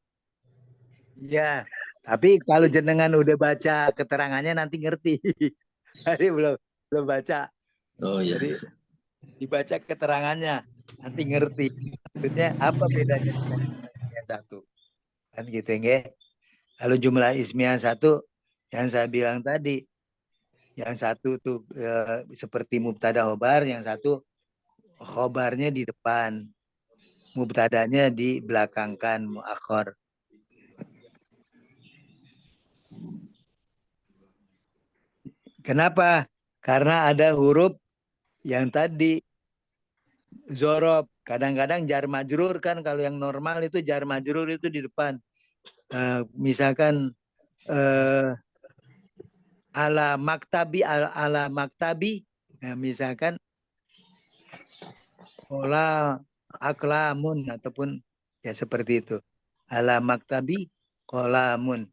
Ya, tapi kalau jenengan udah baca keterangannya nanti ngerti. Jadi belum baca. Oh ya. Jadi dibaca keterangannya nanti ngerti. Maksudnya apa bedanya dengan jumlah ismiyah 1? Kan gitu nggih. Kalau jumlah ismiyah 1 yang saya bilang tadi, yang satu tuh seperti mubtada khobar, yang satu khobarnya di depan, mubtadanya dibelakangkan, muakhir. Kenapa? Karena ada huruf yang tadi zorob. Kadang-kadang jar majrur kan, kalau yang normal itu jar majrur itu di depan. Misalkan ala maktabi, misalkan ola aklamun ataupun ya seperti itu. Ala maktabi kolamun.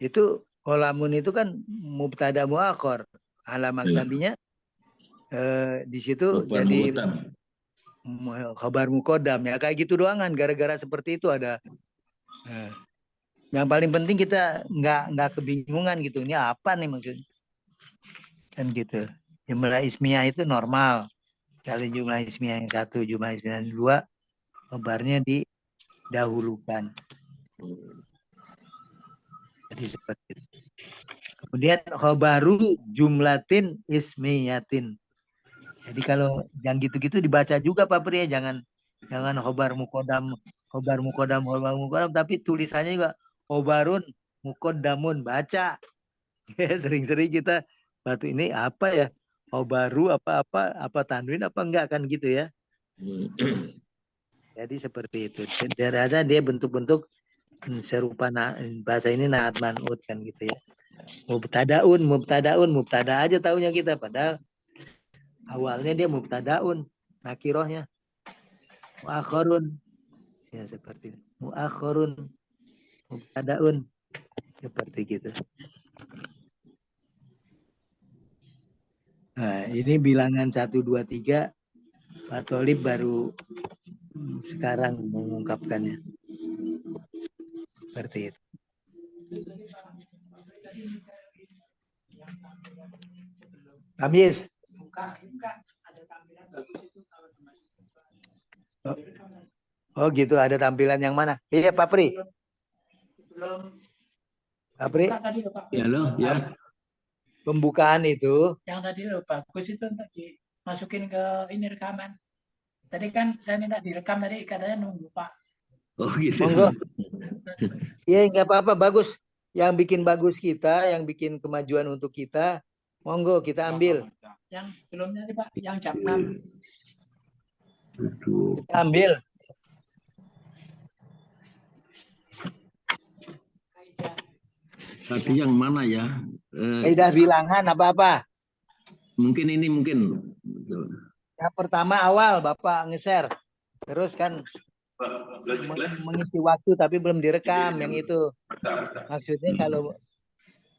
Itu kolamun itu kan mubtada muakhir. Ala maktabinya di situ Khobar jadi muqaddam. khabar muqaddam ya, kayak gitu doangan. Gara-gara seperti itu ada. Yang paling penting kita nggak kebingungan gitu. Ini apa nih maksudnya? Kan gitu. Jumlah ismiyah itu normal. Kalau jumlah ismiyah yang 1, jumlah ismiyah yang 2, khabarnya didahulukan. Jadi seperti itu. Kemudian khabaru jumlatin ismiyatin. Jadi kalau yang gitu-gitu dibaca juga Pak Pri, jangan khabar muqaddam, tapi tulisannya juga khabarun muqaddamun, baca. Sering-sering kita batu ini apa ya? Khabaru apa tanwin apa enggak kan gitu ya. Jadi seperti itu. Ada dia bentuk-bentuk serupa bahasa ini naat man'ut kan gitu ya. Mubtada aja taunya kita, padahal awalnya dia mubtadaun, nakirohnya muakhirun. Ya seperti itu. Muakhirun, mubtadaun, seperti gitu. Nah, ini bilangan 1, 2, 3 Pak Tholib baru sekarang mengungkapkannya. Seperti itu. Kamis. Oh gitu, ada tampilan yang mana? Iya Pak Pri. Pak Pri. Ya loh, ya. Pembukaan itu. Yang tadi loh bagus itu untuk dimasukin ke ini rekaman. Tadi kan saya minta direkam tadi, katanya nunggu Pak. Oh gitu. Monggo. Iya nggak apa-apa, bagus. Yang bikin bagus kita, yang bikin kemajuan untuk kita, monggo kita ambil. Yang sebelumnya nih Pak, yang jam 6. Kita ambil. Tadi yang mana ya? Kaidah bilangan apa-apa. Mungkin ini Yang pertama awal Bapak nge-share. Terus kan mengisi waktu tapi belum direkam yang itu. Maksudnya kalau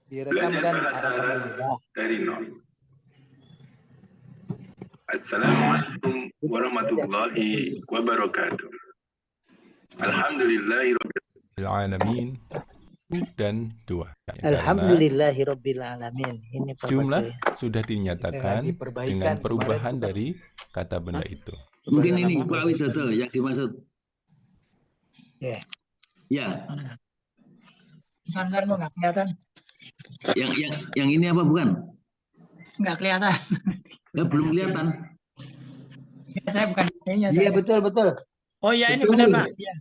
direkam kan alhamdulillah. Assalamualaikum warahmatullahi wabarakatuh. Alhamdulillahirabbil alamin dan 2. Alhamdulillahirabbil alamin. Ini Jumlah sudah dinyatakan dengan perubahan dari kata benda itu. Mungkin ini Pak Widodo yang dimaksud. Ya. Ya. Bentar, nggak kelihatan. Yang ini apa bukan? Nggak kelihatan. Ya, belum kelihatan. Ya, saya bukan ini. Iya betul. Oh ya ini benar Pak. Ya.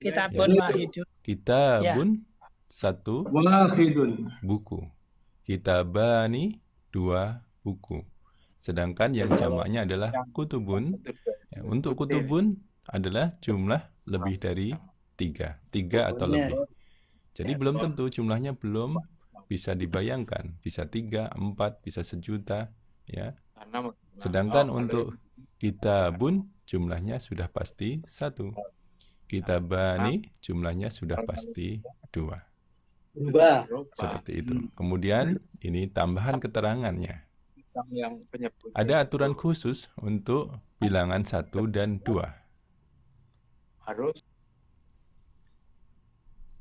Kitabun wahidun. Kitabun 1 buku. Kitabani 2 buku. Sedangkan yang jamaknya adalah kutubun. Ya, untuk kutubun adalah jumlah lebih dari 3 atau lebih. Jadi belum tentu jumlahnya belum bisa dibayangkan. Bisa 3, 4, bisa 1 juta. Ya. Sedangkan untuk kitabun jumlahnya sudah pasti 1. Kitabani jumlahnya sudah pasti 2. Seperti itu. Kemudian ini tambahan keterangannya. yang penyebut. Ada aturan khusus untuk bilangan 1 dan 2. Harus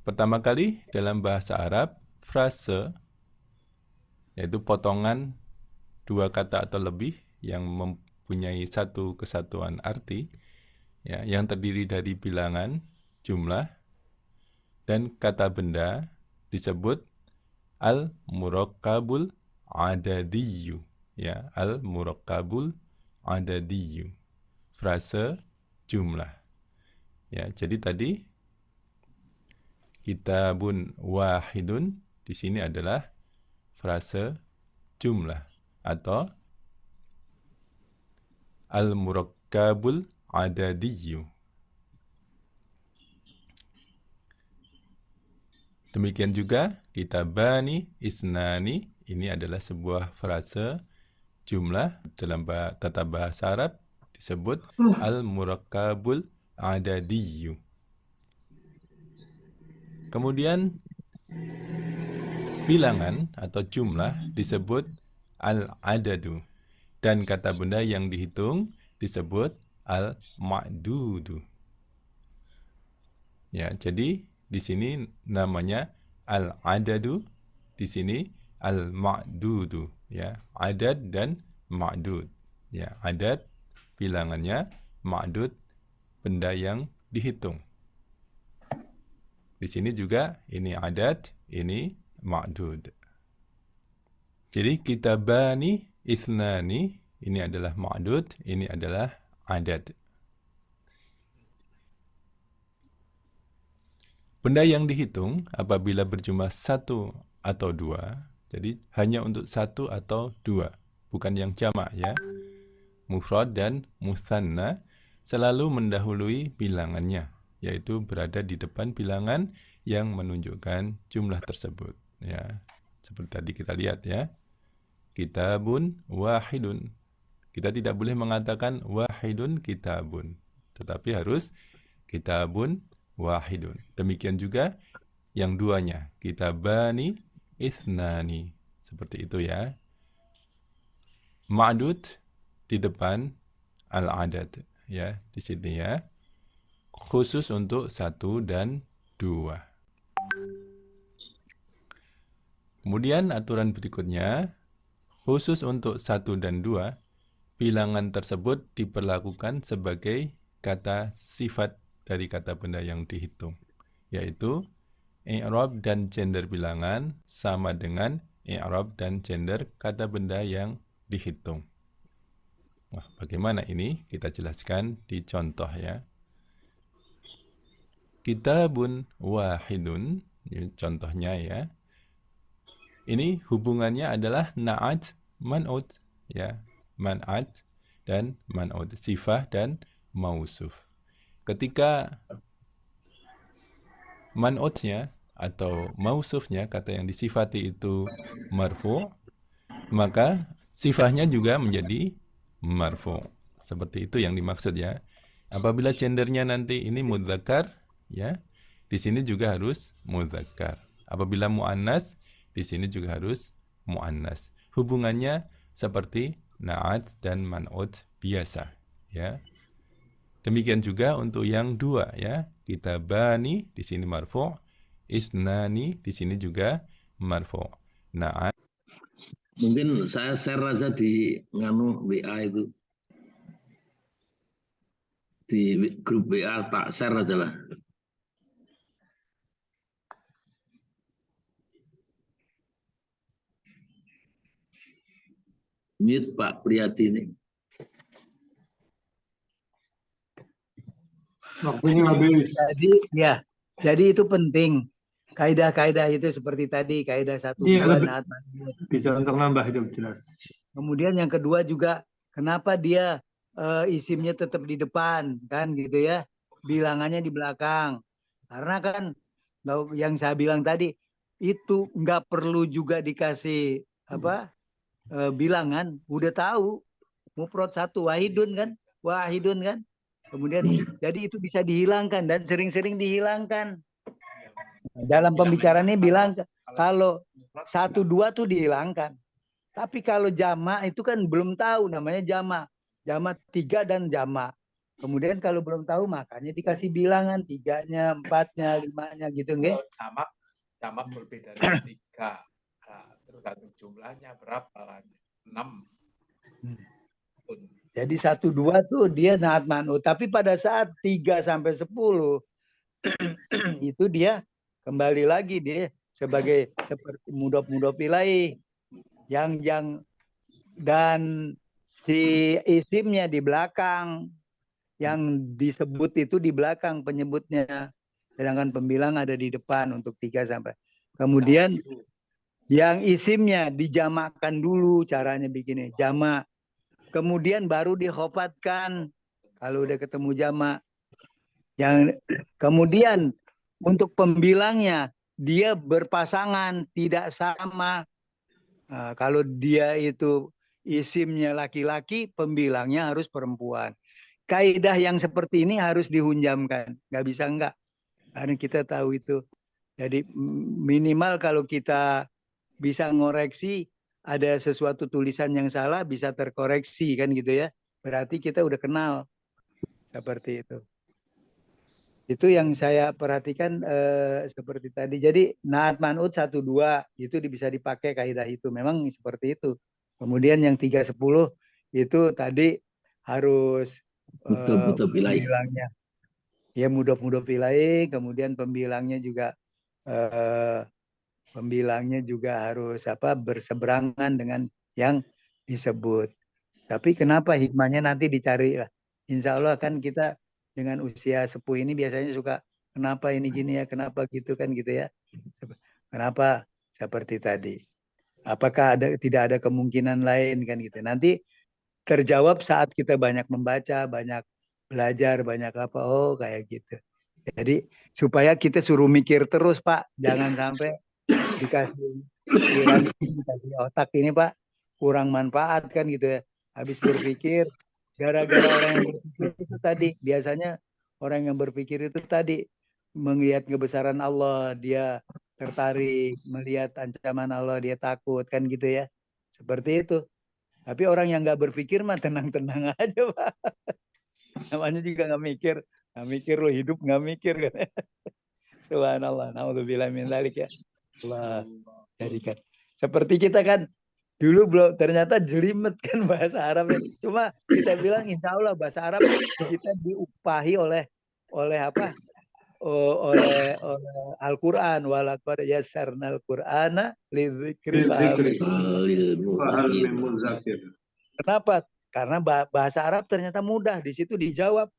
Pertama kali dalam bahasa Arab, frase yaitu potongan dua kata atau lebih yang mempunyai satu kesatuan arti, ya, yang terdiri dari bilangan, jumlah, dan kata benda disebut al-murakkabul adadiyyu, ya, al-murakkabul adadiyyu, frase jumlah. Ya, jadi tadi kitabun wahidun di sini adalah frase jumlah atau al-murakkabul adadiyyu. Demikian juga kitabani isnani, ini adalah sebuah frase jumlah dalam tata bahasa Arab disebut al-murakkabul adadiyyu. Kemudian bilangan atau jumlah disebut al-adadu dan kata benda yang dihitung disebut al-ma'dudu. Ya, jadi di sini namanya al-adadu, di sini al-ma'dudu, ya, adad dan ma'dud. Ya, adad bilangannya, ma'dud benda yang dihitung. Di sini juga ini adad, ini ma'dud. Jadi kitabani ithnani, ini adalah ma'dud, ini adalah adad. Benda yang dihitung apabila berjumlah 1 atau 2, jadi hanya untuk 1 atau 2, bukan yang jamak, ya. Mufrad dan mutsanna selalu mendahului bilangannya, yaitu berada di depan bilangan yang menunjukkan jumlah tersebut, ya. Seperti tadi kita lihat, ya. Kitabun wahidun. Kita tidak boleh mengatakan wahidun kitabun, tetapi harus kitabun wahidun. Demikian juga yang duanya, kitabani ithnani. Seperti itu, ya. Ma'dud di depan al-adad, ya, di sini, ya. Khusus untuk 1 dan 2. Kemudian aturan berikutnya, khusus untuk 1 dan 2, bilangan tersebut diperlakukan sebagai kata sifat dari kata benda yang dihitung, yaitu i'rab dan gender bilangan sama dengan i'rab dan gender kata benda yang dihitung. Nah, bagaimana ini? Kita jelaskan di contoh, ya. Kitabun wahidun, ini contohnya, ya. Ini hubungannya adalah na'at man'ud, ya. Man'at dan man'ud, sifah dan mausuf. Ketika man'udnya atau mausufnya, kata yang disifati itu marfu', maka sifahnya juga menjadi marfu'. Seperti itu yang dimaksud, ya. Apabila gendernya nanti ini mudzakkar, ya, di sini juga harus mudzakkar. Apabila muannas, di sini juga harus muannas. Hubungannya seperti na'at dan man'ud biasa, ya. Demikian juga untuk yang 2, ya. Kitabani di sini marfu', isnani di sini juga marfu'. Na'at. Mungkin saya share aja di nganu WA itu. Di grup WA tak share aja lah. Mute Pak Priyadi ini. Waktunya habis. Jadi itu penting. Kaidah-kaidah itu seperti tadi, kaidah 1, 2, naat, man'ud. Bisa untuk nambah itu jelas. Kemudian yang kedua juga, kenapa dia isimnya tetap di depan, kan gitu, ya. Bilangannya di belakang. Karena kan yang saya bilang tadi, itu nggak perlu juga dikasih bilangan, udah tahu. Mufrad 1, wahidun kan. Kemudian jadi itu bisa dihilangkan dan sering-sering dihilangkan. Dalam pembicaraan ini bilang kalau 1, 2 tuh dihilangkan. Tapi kalau jamak itu kan belum tahu namanya jamak. Jamak 3 dan jamak. Kemudian kalau belum tahu makanya dikasih bilangan 3-nya, 4-nya, 5-nya gitu nggih. Kalau jamak berbeda dari 3. Nah, tergantung jumlahnya berapa? 6. Jadi 1, 2 tuh dia naat man'ut. Tapi pada saat 3 sampai 10 itu dia kembali lagi dia sebagai seperti mudhof ilaih yang dan si isimnya di belakang, yang disebut itu di belakang penyebutnya, sedangkan pembilang ada di depan untuk 3 sampai. Kemudian yang isimnya dijamakkan dulu, caranya begini, jamak. Kemudian baru dikhofatkan kalau udah ketemu jamak. Yang kemudian untuk pembilangnya dia berpasangan, tidak sama. Nah, kalau dia itu isimnya laki-laki, pembilangnya harus perempuan. Kaidah yang seperti ini harus dihunjamkan, nggak bisa enggak. Karena kita tahu itu. Jadi minimal kalau kita bisa ngoreksi, ada sesuatu tulisan yang salah bisa terkoreksi kan gitu ya. Berarti kita udah kenal seperti itu. Itu yang saya perhatikan seperti tadi. Jadi naat man'ut 1, 2 itu bisa dipakai kaidah itu. Memang seperti itu. Kemudian yang 3, 10 itu tadi harus pembilangnya. Ya mudhof ilaih, kemudian pembilangnya juga harus berseberangan dengan yang disebut. Tapi kenapa hikmahnya nanti dicari lah. Insya Allah kan kita dengan usia sepuh ini biasanya suka kenapa ini gini ya, kenapa gitu kan gitu ya. Kenapa seperti tadi. Apakah tidak ada kemungkinan lain kan gitu. Nanti terjawab saat kita banyak membaca, banyak belajar, banyak apa. Oh kayak gitu. Jadi supaya kita suruh mikir terus Pak. Jangan sampai dikasih pikiran, dikasih otak ini Pak. Kurang manfaat kan gitu ya. Habis berpikir, gara-gara orang yang berpikir itu tadi. Biasanya orang yang berpikir itu tadi. Melihat kebesaran Allah, dia tertarik. Melihat ancaman Allah, dia takut kan gitu ya. Seperti itu. Tapi orang yang nggak berpikir mah tenang-tenang aja Pak. Namanya juga nggak mikir. Nggak mikir lo hidup nggak mikir kan. Subhanallah. Naudzubillah min dzalik ya. Allah jadikan. Seperti kita kan dulu belum ternyata jelimet kan bahasa Arabnya. Cuma kita bilang insya Allah bahasa Arab kita diupahi oleh apa? Oleh Al-Quran. Walaqad yassarnal Qur'ana lidzikri Kenapa? Karena bahasa Arab ternyata mudah. Di situ dijawab.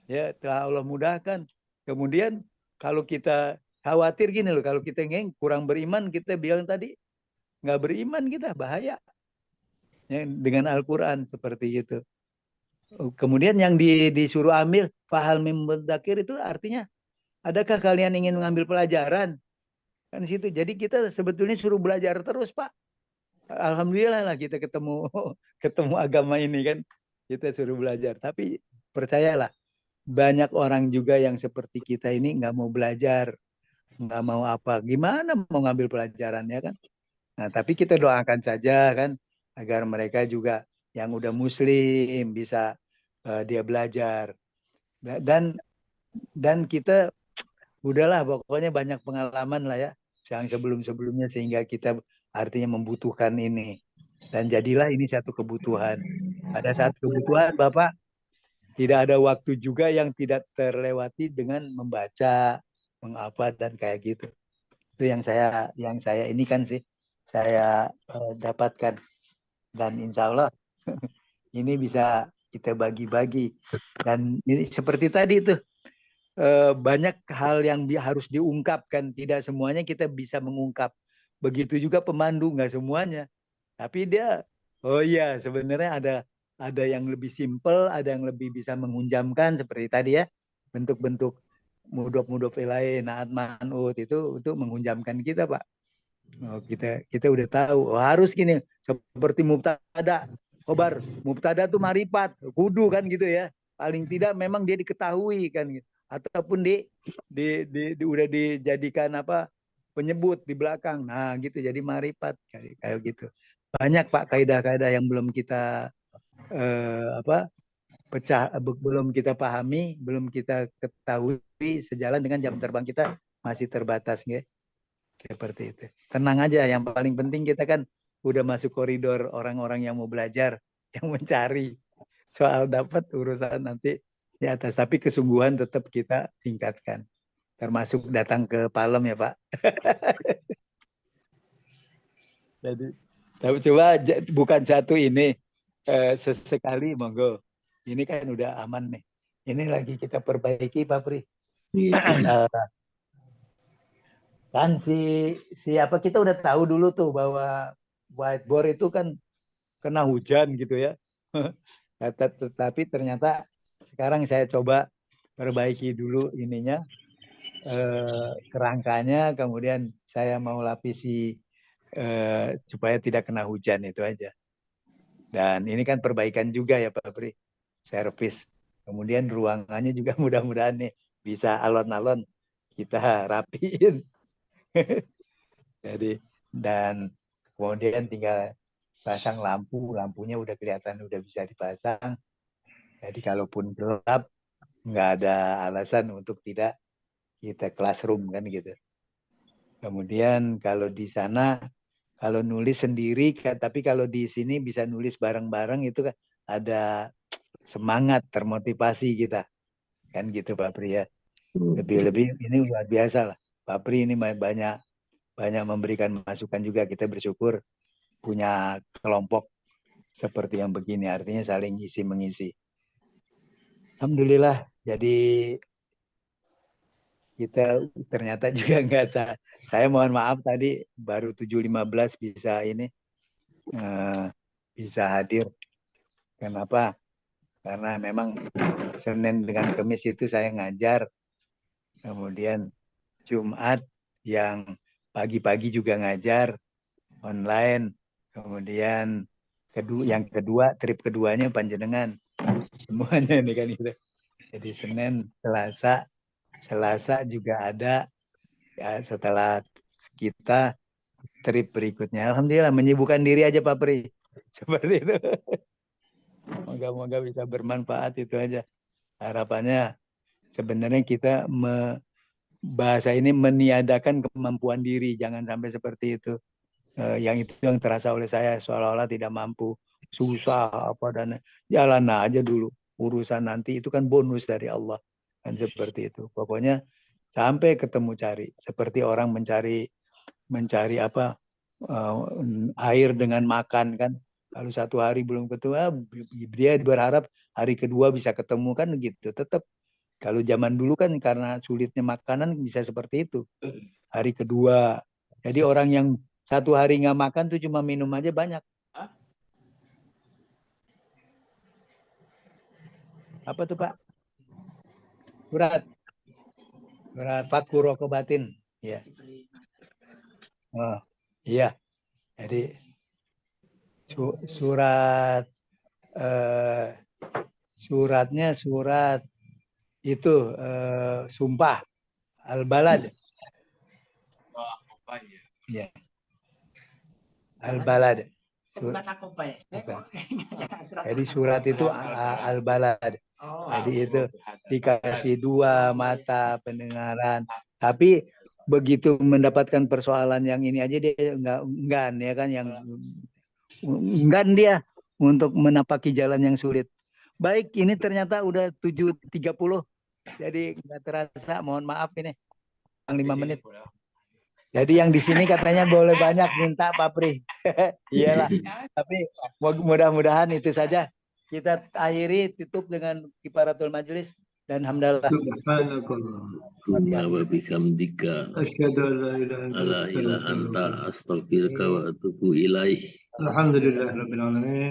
Ya, telah Allah mudahkan. Kemudian kalau kita khawatir gini loh, kalau kita kurang beriman, kita bilang tadi nggak beriman kita, bahaya. Ya, dengan Al-Quran seperti itu. Kemudian yang disuruh ambil fahal mim mudzakir itu artinya adakah kalian ingin mengambil pelajaran? Kan situ. Jadi kita sebetulnya suruh belajar terus, Pak. Alhamdulillah lah kita ketemu agama ini kan. Kita suruh belajar. Tapi percayalah, banyak orang juga yang seperti kita ini nggak mau belajar, nggak mau apa. Gimana mau ngambil pelajarannya kan? Nah, tapi kita doakan saja kan agar mereka juga yang udah muslim bisa dia belajar. Dan kita udahlah pokoknya banyak pengalaman lah ya yang sebelum-sebelumnya sehingga kita artinya membutuhkan ini. Dan jadilah ini satu kebutuhan. Pada saat kebutuhan Bapak tidak ada waktu juga yang tidak terlewati dengan membaca, mengapa dan kayak gitu. Itu yang saya ini kan sih saya dapatkan, dan insya Allah ini bisa kita bagi-bagi. Dan ini seperti tadi itu banyak hal yang harus diungkapkan, tidak semuanya kita bisa mengungkap. Begitu juga pemandu, nggak semuanya, tapi dia oh iya sebenarnya ada yang lebih simpel, ada yang lebih bisa menghunjamkan seperti tadi ya, bentuk-bentuk mudhof ilaih, naat man'ut itu untuk menghunjamkan kita Pak. Oh, kita udah tahu harus gini, seperti mubtada, khobar. Mubtada tuh marifat, kudu kan gitu ya. Paling tidak memang dia diketahui kan gitu. Ataupun udah dijadikan apa? Penyebut di belakang. Nah, gitu jadi marifat kayak gitu. banyak Pak kaidah-kaidah yang belum kita belum kita pahami, belum kita ketahui sejalan dengan jam terbang kita masih terbatas, nggih. Seperti itu. Tenang aja, yang paling penting kita kan udah masuk koridor orang-orang yang mau belajar, yang mencari. Soal dapat urusan nanti di atas, tapi kesungguhan tetap kita tingkatkan. Termasuk datang ke Palem ya, Pak. Jadi, coba bukan satu ini, sesekali monggo. Ini kan udah aman nih. Ini lagi kita perbaiki Pak Pri. Kan siapa kita udah tahu dulu tuh bahwa whiteboard itu kan kena hujan gitu ya. Tetapi ternyata sekarang saya coba perbaiki dulu ininya, kerangkanya, kemudian saya mau lapisi supaya tidak kena hujan, itu aja. Dan ini kan perbaikan juga ya Pak Pri, servis. Kemudian ruangannya juga mudah-mudahan nih bisa alon-alon kita rapiin. Jadi, dan kemudian tinggal pasang lampunya udah kelihatan, udah bisa dipasang. Jadi kalaupun gelap, nggak ada alasan untuk tidak kita classroom kan gitu. Kemudian kalau di sana, kalau nulis sendiri, tapi kalau di sini bisa nulis bareng-bareng, itu kan ada semangat, termotivasi kita. Kan gitu Pak Pri ya. Lebih-lebih ini luar biasa lah. Pak Pri ini banyak memberikan masukan juga, kita bersyukur punya kelompok seperti yang begini, artinya saling isi-mengisi. Alhamdulillah, jadi kita ternyata juga enggak, saya mohon maaf tadi baru 7.15 bisa ini, bisa hadir. Kenapa? Karena memang Senin dengan Kamis itu saya ngajar, kemudian Jumat yang pagi-pagi juga ngajar online, kemudian yang kedua, trip keduanya panjenengan semuanya ini kan gitu. Jadi Senin, Selasa juga ada ya, setelah kita trip berikutnya. Alhamdulillah menyibukkan diri aja Pak Pri, seperti itu. Moga-moga bisa bermanfaat, itu aja harapannya. Sebenarnya kita bahasa ini meniadakan kemampuan diri, jangan sampai seperti itu. Yang itu yang terasa oleh saya, seolah-olah tidak mampu, susah apa, dan jalan aja dulu, urusan nanti itu kan bonus dari Allah, kan seperti itu. Pokoknya sampai ketemu cari, seperti orang mencari apa, air dengan makan kan. Kalau satu hari belum ketemu, dia berharap hari kedua bisa ketemu kan gitu. Tetap kalau zaman dulu kan karena sulitnya makanan bisa seperti itu. Hari kedua, jadi orang yang satu hari nggak makan tuh cuma minum aja banyak. Apa tuh Pak? Surat Fakur Rokobatin. Ya. Oh, iya. Jadi suratnya surat itu sumpah Al-Balad. Ya. Al-Balad. Jadi surat itu Al-Balad. Jadi itu dikasih 2 mata pendengaran. Tapi begitu mendapatkan persoalan yang ini aja dia enggan ya kan, yang enggan dia untuk menapaki jalan yang sulit. Baik, ini ternyata udah 7.30. Jadi nggak terasa, mohon maaf ini 5 menit. Jadi yang di sini katanya boleh banyak minta Pak Pri. Iyalah. Tapi mudah-mudahan itu saja. Kita akhiri, tutup dengan kifaratul majlis dan hamdalah. Subhanakallahumma wa bihamdika Asyhadu an la ilaha illa anta astaghfiruka wa atubu ilaih. Alhamdulillahirabbil alamin.